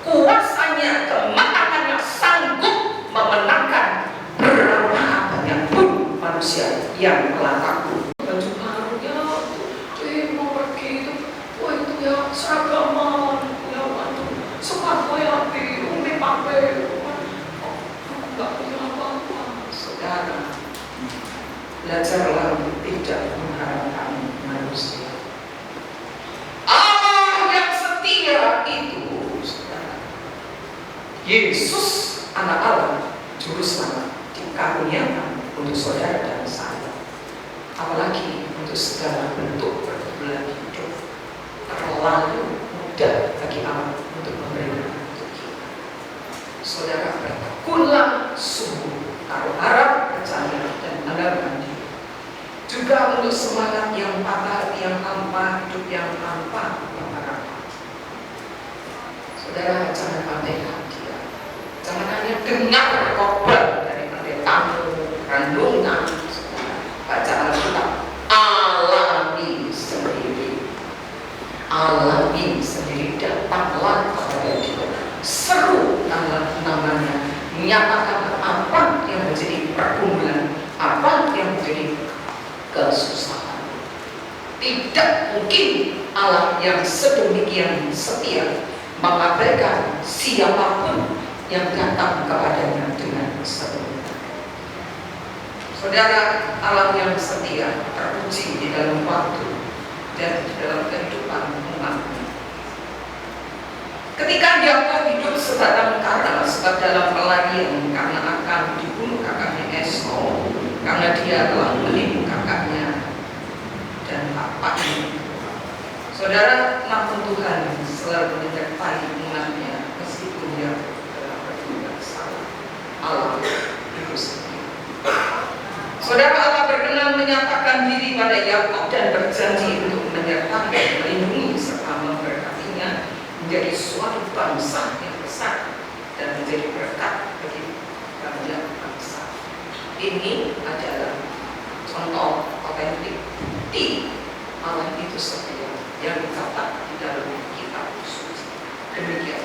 kuasanya, kemenangannya sanggup memenangkan berapa banyak pun manusia yang telah takut. Baju barunya mau pergi itu, wah itu ya seragaman, ya waduh, sepatu yang umi pakai, nggak punya apa-apa. Saudara, belajarlah tidak mengharapkan manusia. Allah yang setia itu, saudara, Yesus anak Allah, juru selamat, dikaruniakan untuk saudara dan saya, apalagi untuk segala bentuk pergumulan hidup. Terlalu mudah bagi Allah untuk memberikan untuk kita. Saudara, bertekunlah sungguh, taruh harap, percaya, dan mengandalkan Dia. Juga untuk semangat yang patah, yang hampa, hidup yang hampa, pengharapan. Saudara, jangan abaikan Dia. Jangan hanya dengar khotbah dari pendetamu, renungan, baca Alkitab. Alami sendiri. Alami sendiri, datanglah kepada Dia. Seru namanya, menyatakan apa yang menjadi pergumulan, apa yang menjadi kesusahan. Tidak mungkin Allah yang sedemikian setia mengabaikan siapapun yang datang kepadanya dengan sepenuhnya. Saudara, Allah yang setia teruji di dalam waktu dan di dalam kehidupan umatnya. Ketika Yakub hidup sebatang kara, sebab dalam pelarian karena akan dibunuh kakaknya Esau, karena dia telah menipu kakaknya dan bapaknya. Saudara, namun Tuhan selalu menyertai umatnya meskipun dia telah berbuat salah. Allah itu sendiri. Saudara, Allah berkenan menyatakan diri pada Yakub dan berjanji untuk menyertai, melindungi serta memberkatinya menjadi suatu bangsa yang besar dan menjadi berkat bagi banyak bangsa. Ini adalah contoh otentik bukti Allah itu setia yang dicatat di dalam kitab suci. Demikian.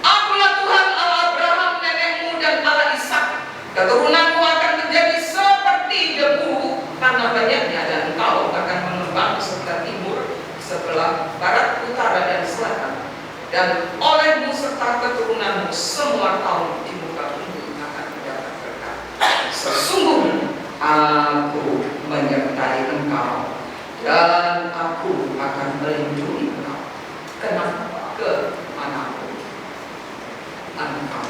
Akulah Tuhan Allah Abraham nenekmu dan Allah Ishak. Keturunanmu akan menjadi seperti debu tanah banyaknya, dan engkau akan mengembang sebelah timur, sebelah barat, utara, dan selatan. Dan olehmu serta keturunanmu semua kaum di muka bumi akan mendapat berkat. Sesungguhnya Aku menyertai engkau dan Aku akan melindungi engkau ke manapun engkau.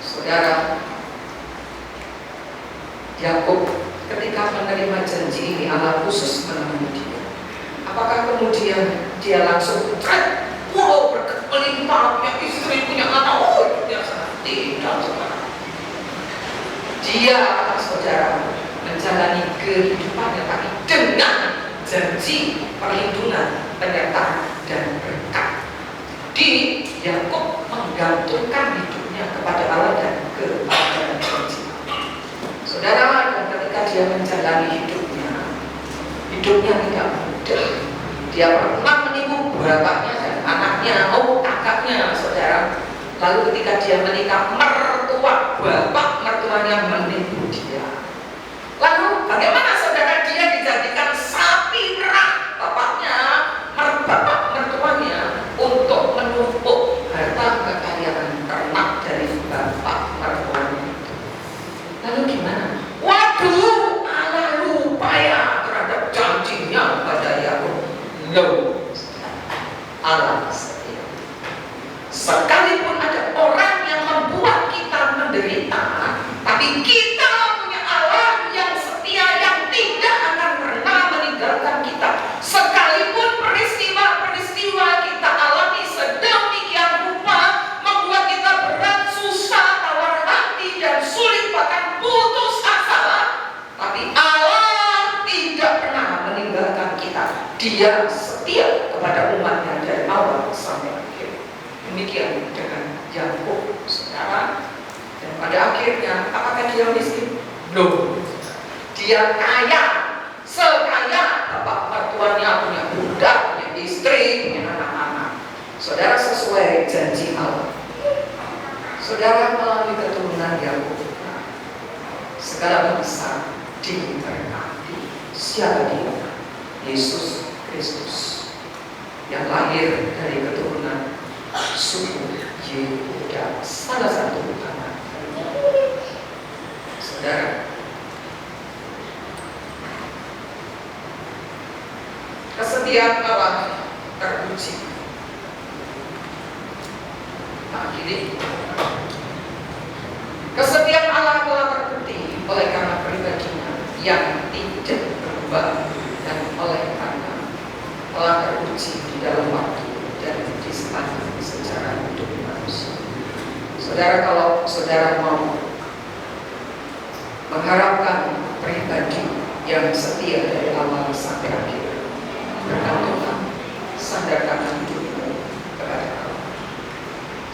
Saudara, Yakub ketika menerima janji ini, Allah khusus menemui dia. Apakah kemudian dia langsung wow, berkat melimpah, punya istri, punya anak, oh hidupnya sangat tidak, saudara. Dia, saudara, menjalani kehidupannya tapi dengan janji perlindungan, penyertaan, dan berkat. Di Yakub menggantungkan hidupnya kepada Allah dan kepada janji. Saudara, dan ketika dia menjalani hidupnya tidak mudah. Dia pernah menipu bapaknya dan anaknya, kakaknya, saudara. Lalu ketika dia menikah, bapak mertuanya menipu dia. Lalu bagaimana saudara, dia dijadikan sapi perah bapaknya, bapak mertuanya, untuk menumpuk harta kekayaan ternak dari bapak mertuanya itu. Lalu gimana? Waduh, Allah lupa ya terhadap janjinya pada Yakub. Loh, Allah setia. Sekalipun ada orang yang membuat kita menderita, tapi kita punya Allah yang setia, yang tidak akan pernah meninggalkan kita. Sekalipun peristiwa-peristiwa kita alami sedemikian rupa membuat kita berat, susah, tawar hati, dan sulit bahkan putus asa, tapi Allah tidak pernah meninggalkan kita. Dia setia kepada umatnya dari awal sampai akhir. Demikian dengan Yakub, saudara. Dan pada akhirnya, apakah dia miskin? Belum. Dia kaya, sekaya bapak mertuanya, punya budak, punya istri, punya anak-anak. Saudara, sesuai janji Allah, saudara melalui keturunan Yakub, segala bangsa diberkati. Siapa dia? Yesus Kristus, yang lahir dari keturunan suku Yehuda, salah satu anak. Saudara, kesetiaan Allah teruji. Nah, gini, kesetiaan Allah telah terbukti oleh karena pribadinya yang tidak berubah, dan oleh karena telah teruji di dalam waktu dan di sepanjang sejarah hidup manusia. Saudara, kalau saudara mau mengharapkan pribadi yang setia dari awal sampai akhir, berkantonglah, sandarkan hidupmu kepada Allah.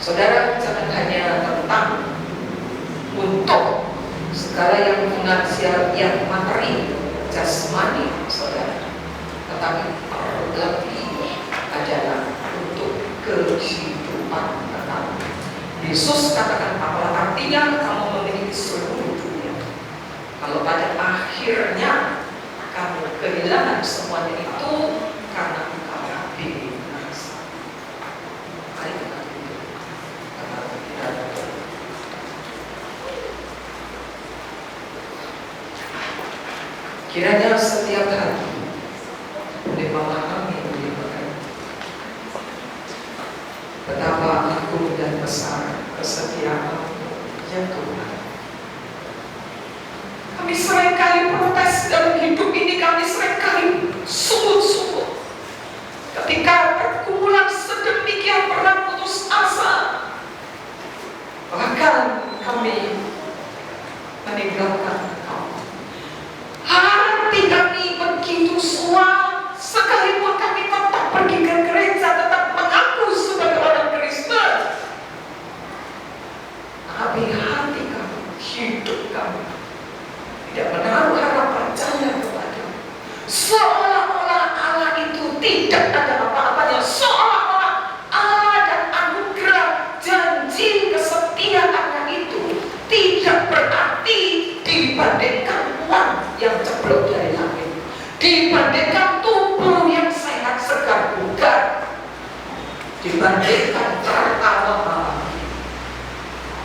Saudara, jangan hanya tentang untuk segala yang finansial, yang materi, jasmani, saudara, tetapi terlebih adalah untuk kehidupan kekal. Yesus katakan, apalah artinya kamu memiliki seluruh dunia kalau pada akhirnya kamu kehilangan semuanya itu karena engkau binasa. Mari kita tunduk. Kiranya setiap hari boleh memahami betapa agung dan besar kesetiaan ya Tuhan. Kami seringkali protes dalam hidup ini, kami seringkali sungguh-sungguh ketika pergumulan sedemikian berat, putus asa, bahkan kami meninggalkan Engkau. Hati kami begitu suam, sekalipun kami tetap pergi ke gereja, tetap mengaku sebagai orang Kristen, tapi hati kami, hidup kami tidak menaruh harap percaya kepada, seolah-olah Allah itu tidak ada apa-apanya, seolah-olah Allah dan anugerah janji kesetiaannya itu tidak berarti dibandingkan uang yang ceblok dari langit, dibandingkan tubuh yang sehat segar bugar, dibandingkan harta.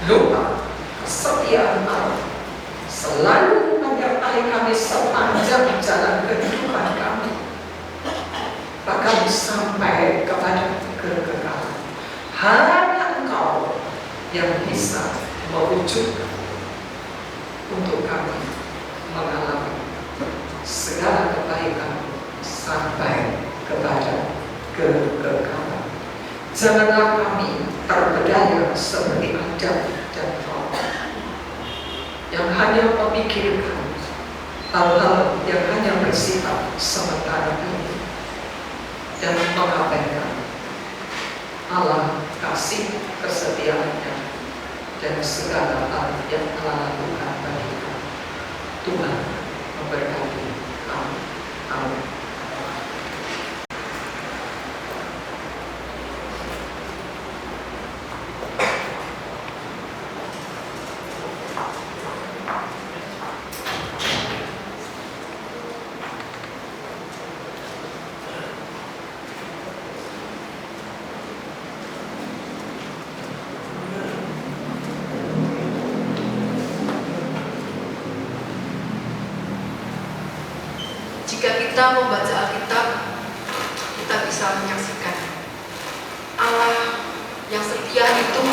Lupa, kesetiaan Allah selalu menyertai kami sepanjang jalan kehidupan kami, bahkan sampai kepada kekekalan. Hanya Engkau yang bisa mewujudkan untuk kami mengalami segala kebaikan sampai kepada kekekalan. Janganlah kami terbedaya seperti Adam dan Hawa yang hanya memikirkan hal-hal yang hanya bersifat sementara ini dan mengabaikan Allah kasih kesetiaannya dan segala hal yang telah lakukan bagi kami. Tuhan memberkati kami. Amin. Jika kita membaca Alkitab, kita bisa menyaksikan Allah yang setia itu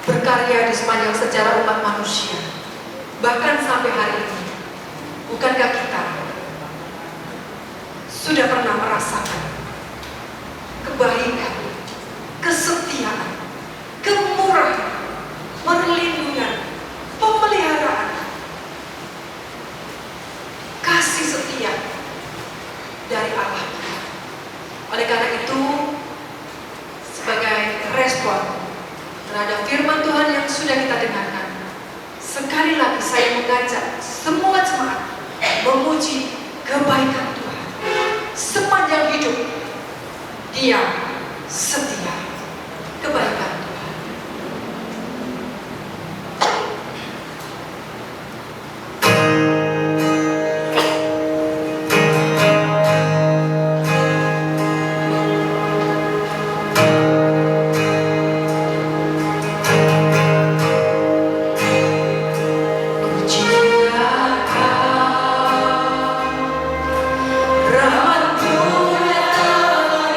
berkarya di sepanjang sejarah umat manusia, bahkan sampai hari ini. Bukankah kita sudah pernah merasakan kebaikan, kesetiaan, kemurahan, perlindungan, pemeliharaan, kasih setia dari Allah? Oleh karena itu, sebagai respon terhadap firman Tuhan yang sudah kita dengarkan, sekali lagi saya mengajak semua jemaat memuji kebaikan Tuhan sepanjang hidup. Dia setia, kebaikan Tuhan. Rahmat-Mu yang tak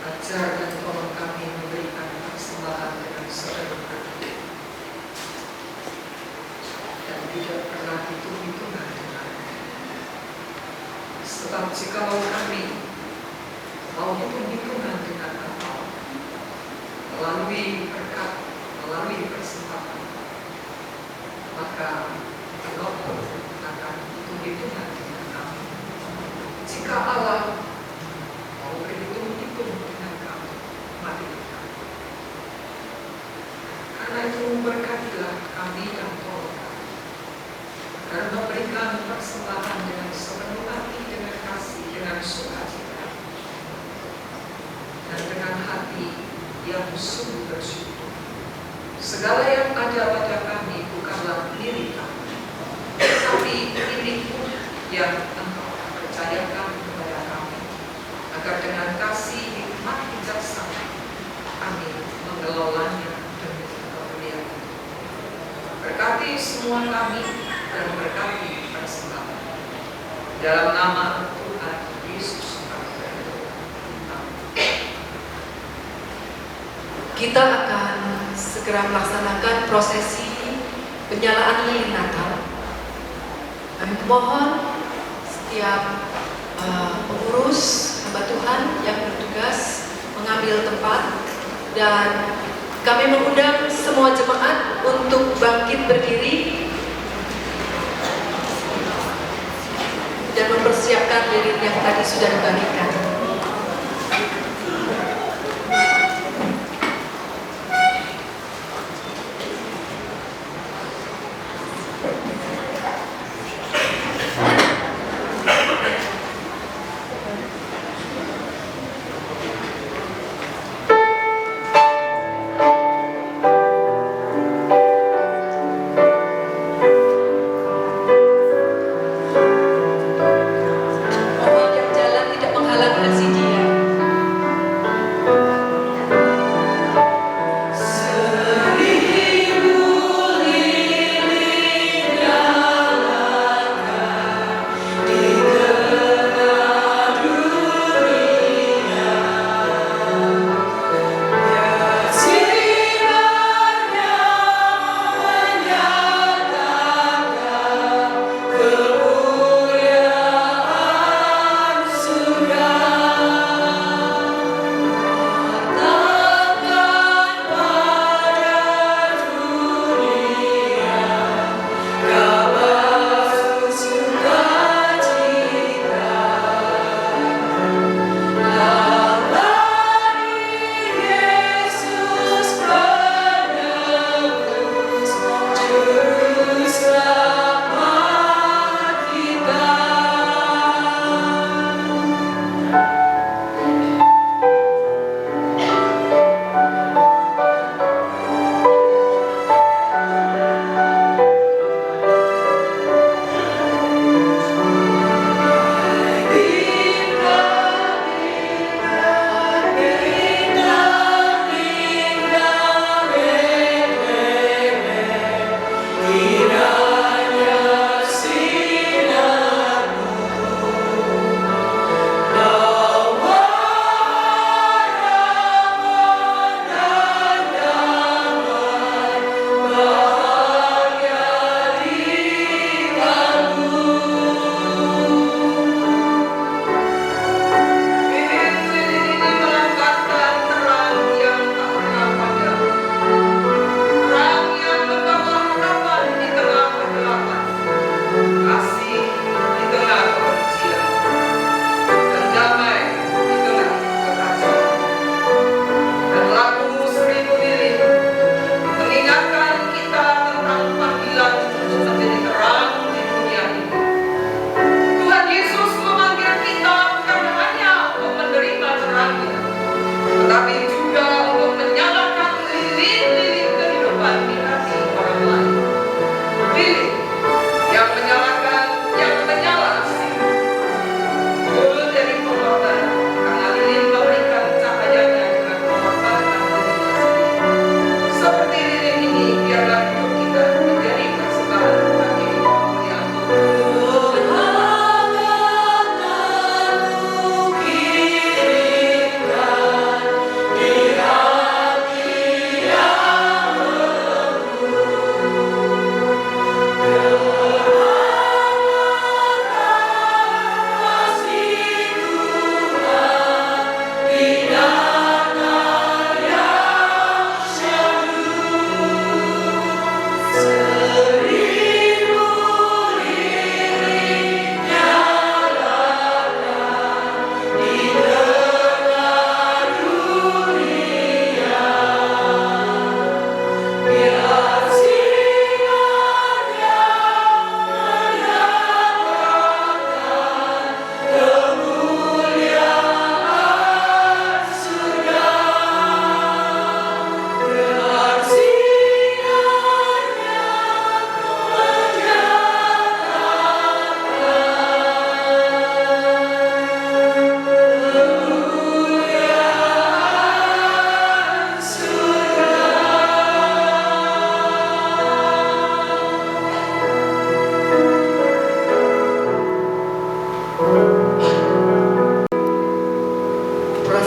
Ajar dan tolong kami memberikan persembahan dengan sepenuh hati dan tidak pernah hitung-hitungan dengan. Sebab jikalau kami mau hitung-hitungan dengan Engkau melalui berkat, melalui persembahan, maka Engkau pun akan hitung-hitungan dengan kami. Jika Allah mau berhitung-hitung dengan kami, mari kita. Karena itu berkatilah kami dan tolong kami, agar memberikan persembahan dengan sepenuh hati, dengan kasih, dengan sukacita, dan dengan hati yang sungguh bersyukur. Segala yang ada pada kami bukanlah milik kami, tetapi milik-Mu yang Engkau percayakan kepada kami, agar dengan kasih hikmat bijaksana kami mengelolanya demi kemuliaan. Berkati semua kami dan berkati persembahan. Dalam nama Tuhan Yesus kami berdoa. Amin. Kita akan segera melaksanakan prosesi penyalaan lilin Natal. Kami mohon setiap pengurus hamba Tuhan yang bertugas mengambil tempat, dan kami mengundang semua jemaat untuk bangkit berdiri dan mempersiapkan lilin yang tadi sudah dibagikan. Mohon yang jalan tidak menghalangi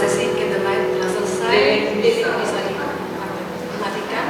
sesi kedelai telah selesai. Lilin bisa. Bisa dimatikan.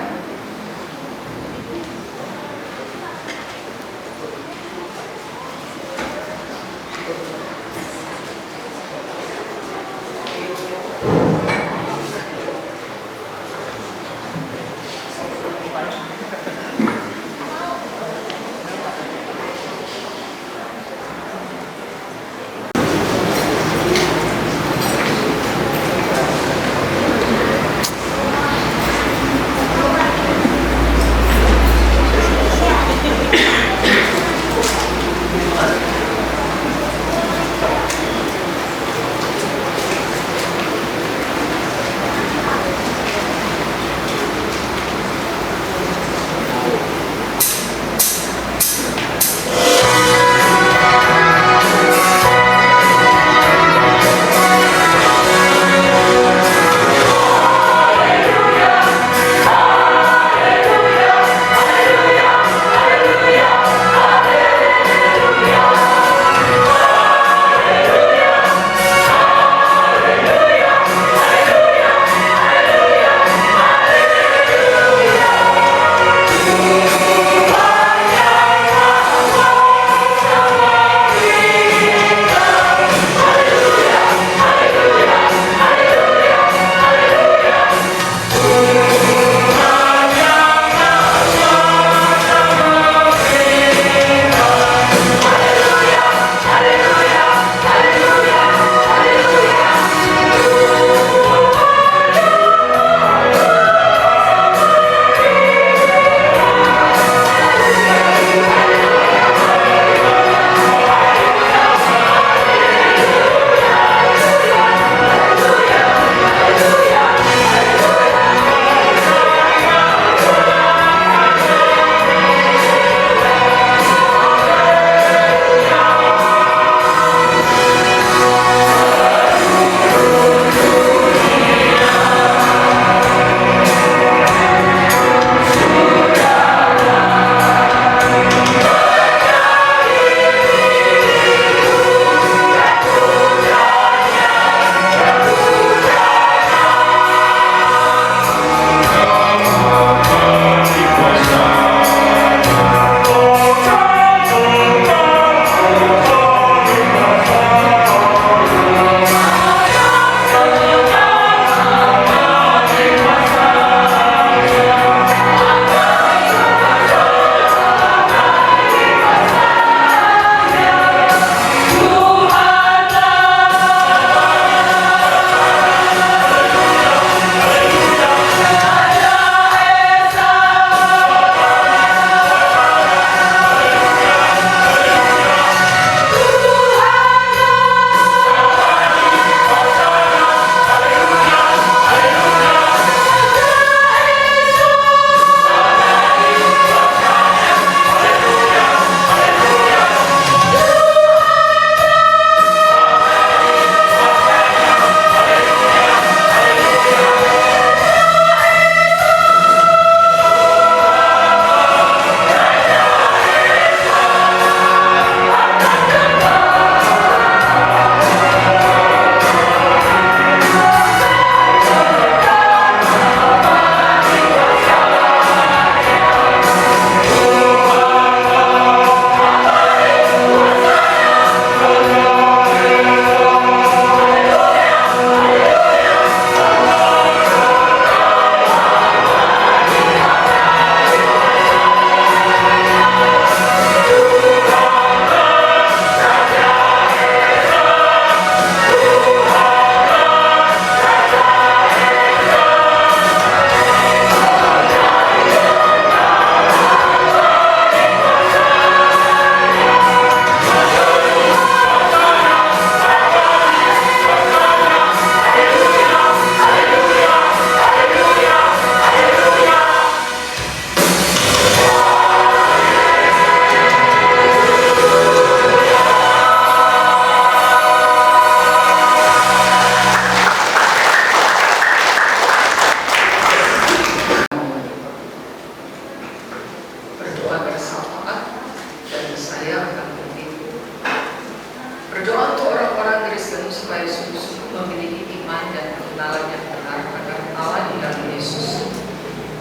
pengenalan yang benar akan Allah di dalam Yesus.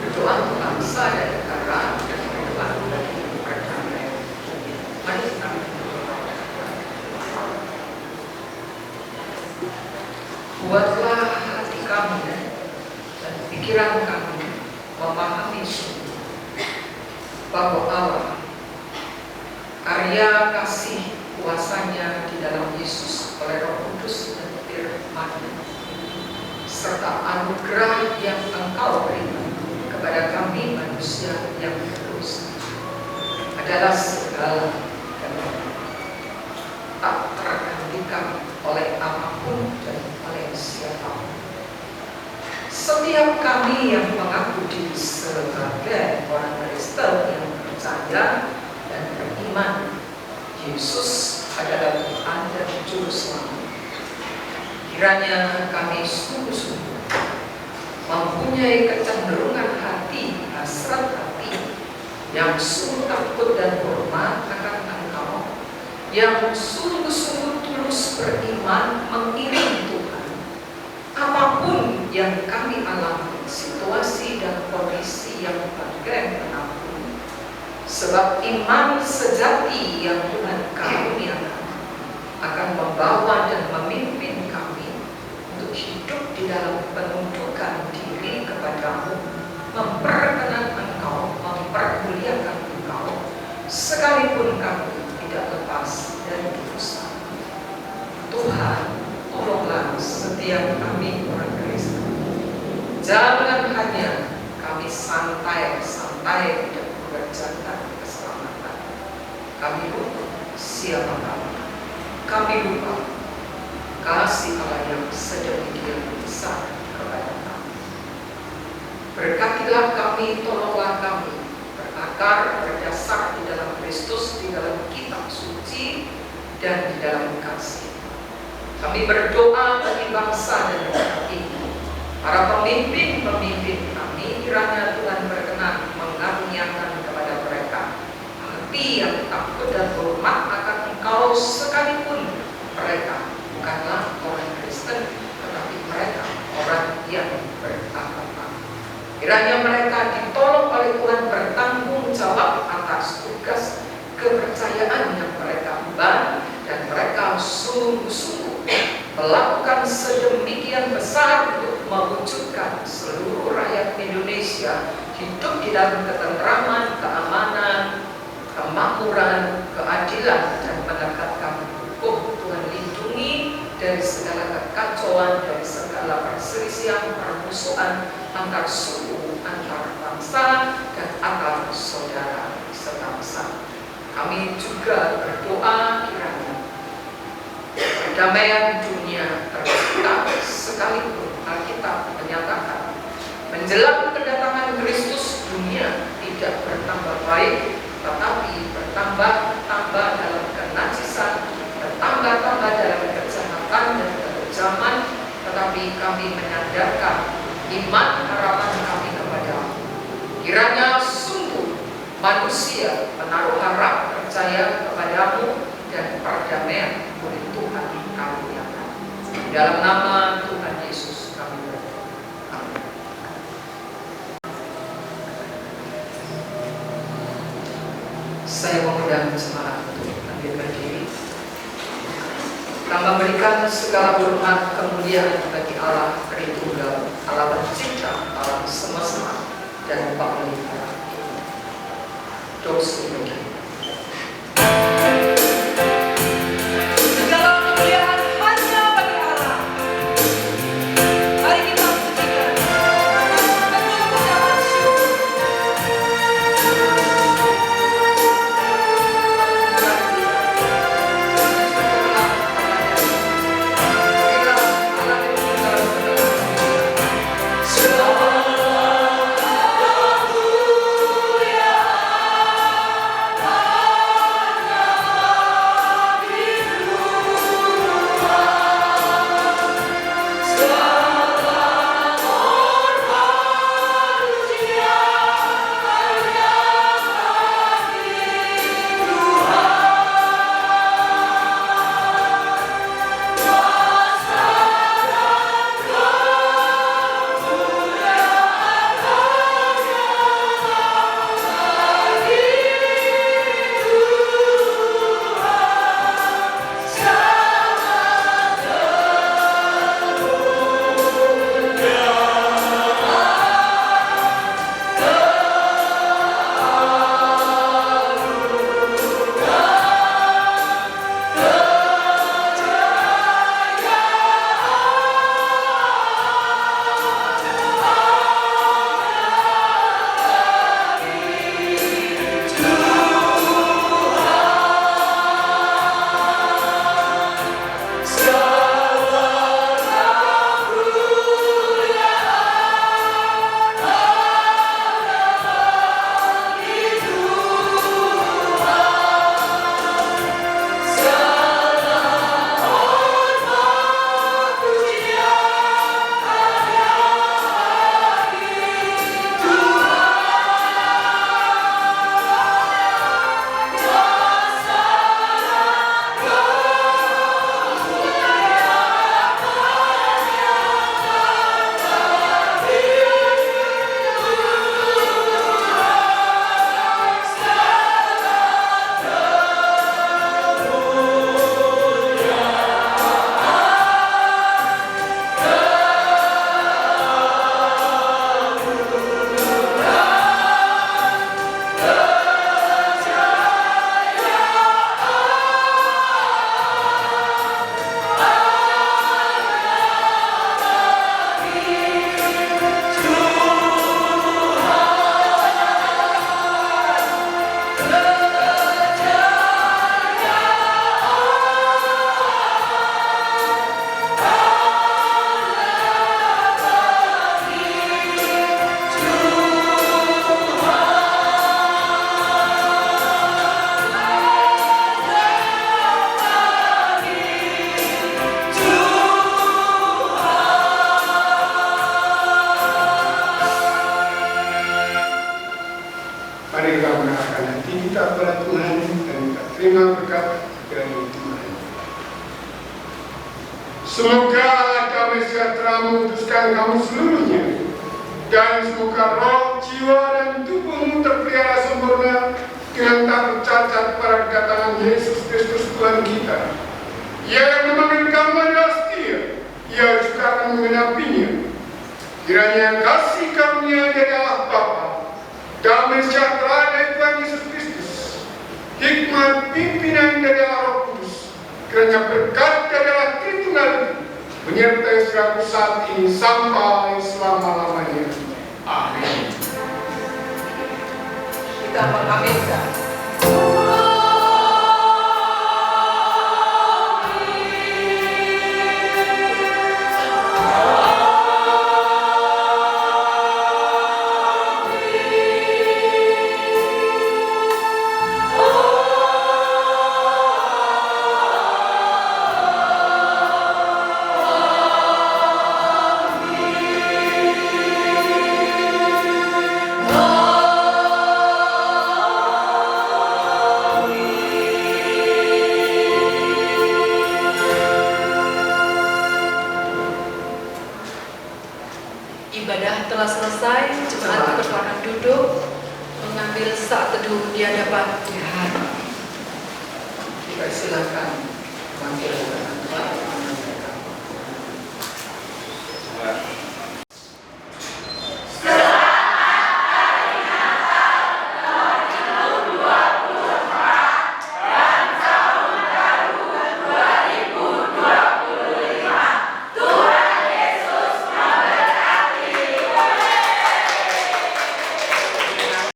Berdoa untuk bangsa dan negara dan berdoa bagi perdamaian. Mari kita berdoa. Buatlah hati kami dan pikiran kami memahami sungguh bahwa Allah, karya kasih kuasanya di dalam Yesus oleh Roh Kudus dan firman-Nya, serta anugerah yang Engkau berikan kepada kami manusia yang berdosa adalah segala dan tak tergantikan oleh apapun dan oleh siapapun. Setiap kami yang mengaku diri sebagai orang Kristen yang percaya dan beriman Yesus adalah Tuhan dan Juru Selamat, kiranya kami sungguh-sungguh mempunyai kecenderungan hati, hasrat hati yang sungguh takut dan hormat akan Engkau, yang sungguh-sungguh tulus beriman mengiring Tuhan. Apapun yang kami alami, situasi dan kondisi yang bagaimanapun, sebab iman sejati yang Tuhan karuniakan akan membawa dan memimpin kami untuk hidup di dalam penundukan diri kepadamu, memperkenan Engkau, mempermuliakan Engkau, sekalipun kami tidak lepas dari dosa. Tuhan, tolonglah setiap kami orang Kristen. Jangan hanya kami santai-santai tidak mengerjakan keselamatan. Kami lupa siapa kami. Kami lupa kasih Allah yang sedemikian besar kepada kami. Berkatilah kami, tolonglah kami berakar, berdasar di dalam Kristus, di dalam kitab suci, dan di dalam kasih. Kami berdoa bagi bangsa dan negara ini, para pemimpin-pemimpin kami, kiranya Tuhan berkenan mengaruniakan kepada mereka hati yang takut dan hormat akan Engkau, sekalipun mereka bukanlah orang Kristen, tetapi mereka orang yang beragama. Kiranya mereka ditolong oleh Tuhan bertanggung jawab atas tugas kepercayaan yang mereka emban, dan mereka sungguh-sungguh melakukan sedemikian besar untuk mewujudkan seluruh rakyat Indonesia hidup di dalam ketentraman, keamanan, kemakmuran, keadilan, dan menegakkan hukum. Tuhan lindungi dari segala kekacauan, dari segala perselisihan, permusuhan antar suku, antar bangsa, dan antar saudara sebangsa. Kami juga berdoa kiranya perdamaian dunia tercipta, sekalipun Alkitab menyatakan menjelang kedatangan Kristus dunia tidak bertambah baik, tetapi bertambah-tambah dalam kenajisan, bertambah-tambah dalam kejahatan dan kekejaman. Tetapi kami menyandarkan iman harapan kami kepadamu. Kiranya sungguh manusia menaruh harap percaya kepadamu, dan perdamaian oleh Tuhan karuniakan. Dalam nama Tuhan Yesus kami berdoa. Amin. Saya mengundang jemaat untuk ambil berdiri. Kita memberikan segala hormat kemuliaan bagi Allah Tritunggal, Allah pencipta alam semesta dan pemelihara. Dosa bagi Semoga Allah damai sejahtera memutuskan kamu seluruhnya, dan semoga roh, jiwa, dan tubuhmu terpelihara sempurna dengan tak tercacat pada kedatangan Yesus Kristus Tuhan kita. Ia yang memanggil kamu adalah setia, ia juga akan mengenapinya. Kiranya kasih karunia dari Allah Bapa, damai sejahtera dari Tuhan Yesus Kristus, hikmat pimpinan dari Allah Roh Kudus, kiranya berkat dari Allah Tritunggal itu menyertai saudaraku saat ini sampai selama-lamanya. Amin. Kita mengaminkan. Ibadah telah selesai, jemaat dipersilakan duduk mengambil saat teduh di hadapan Tuhan. Kita silakan bangkit.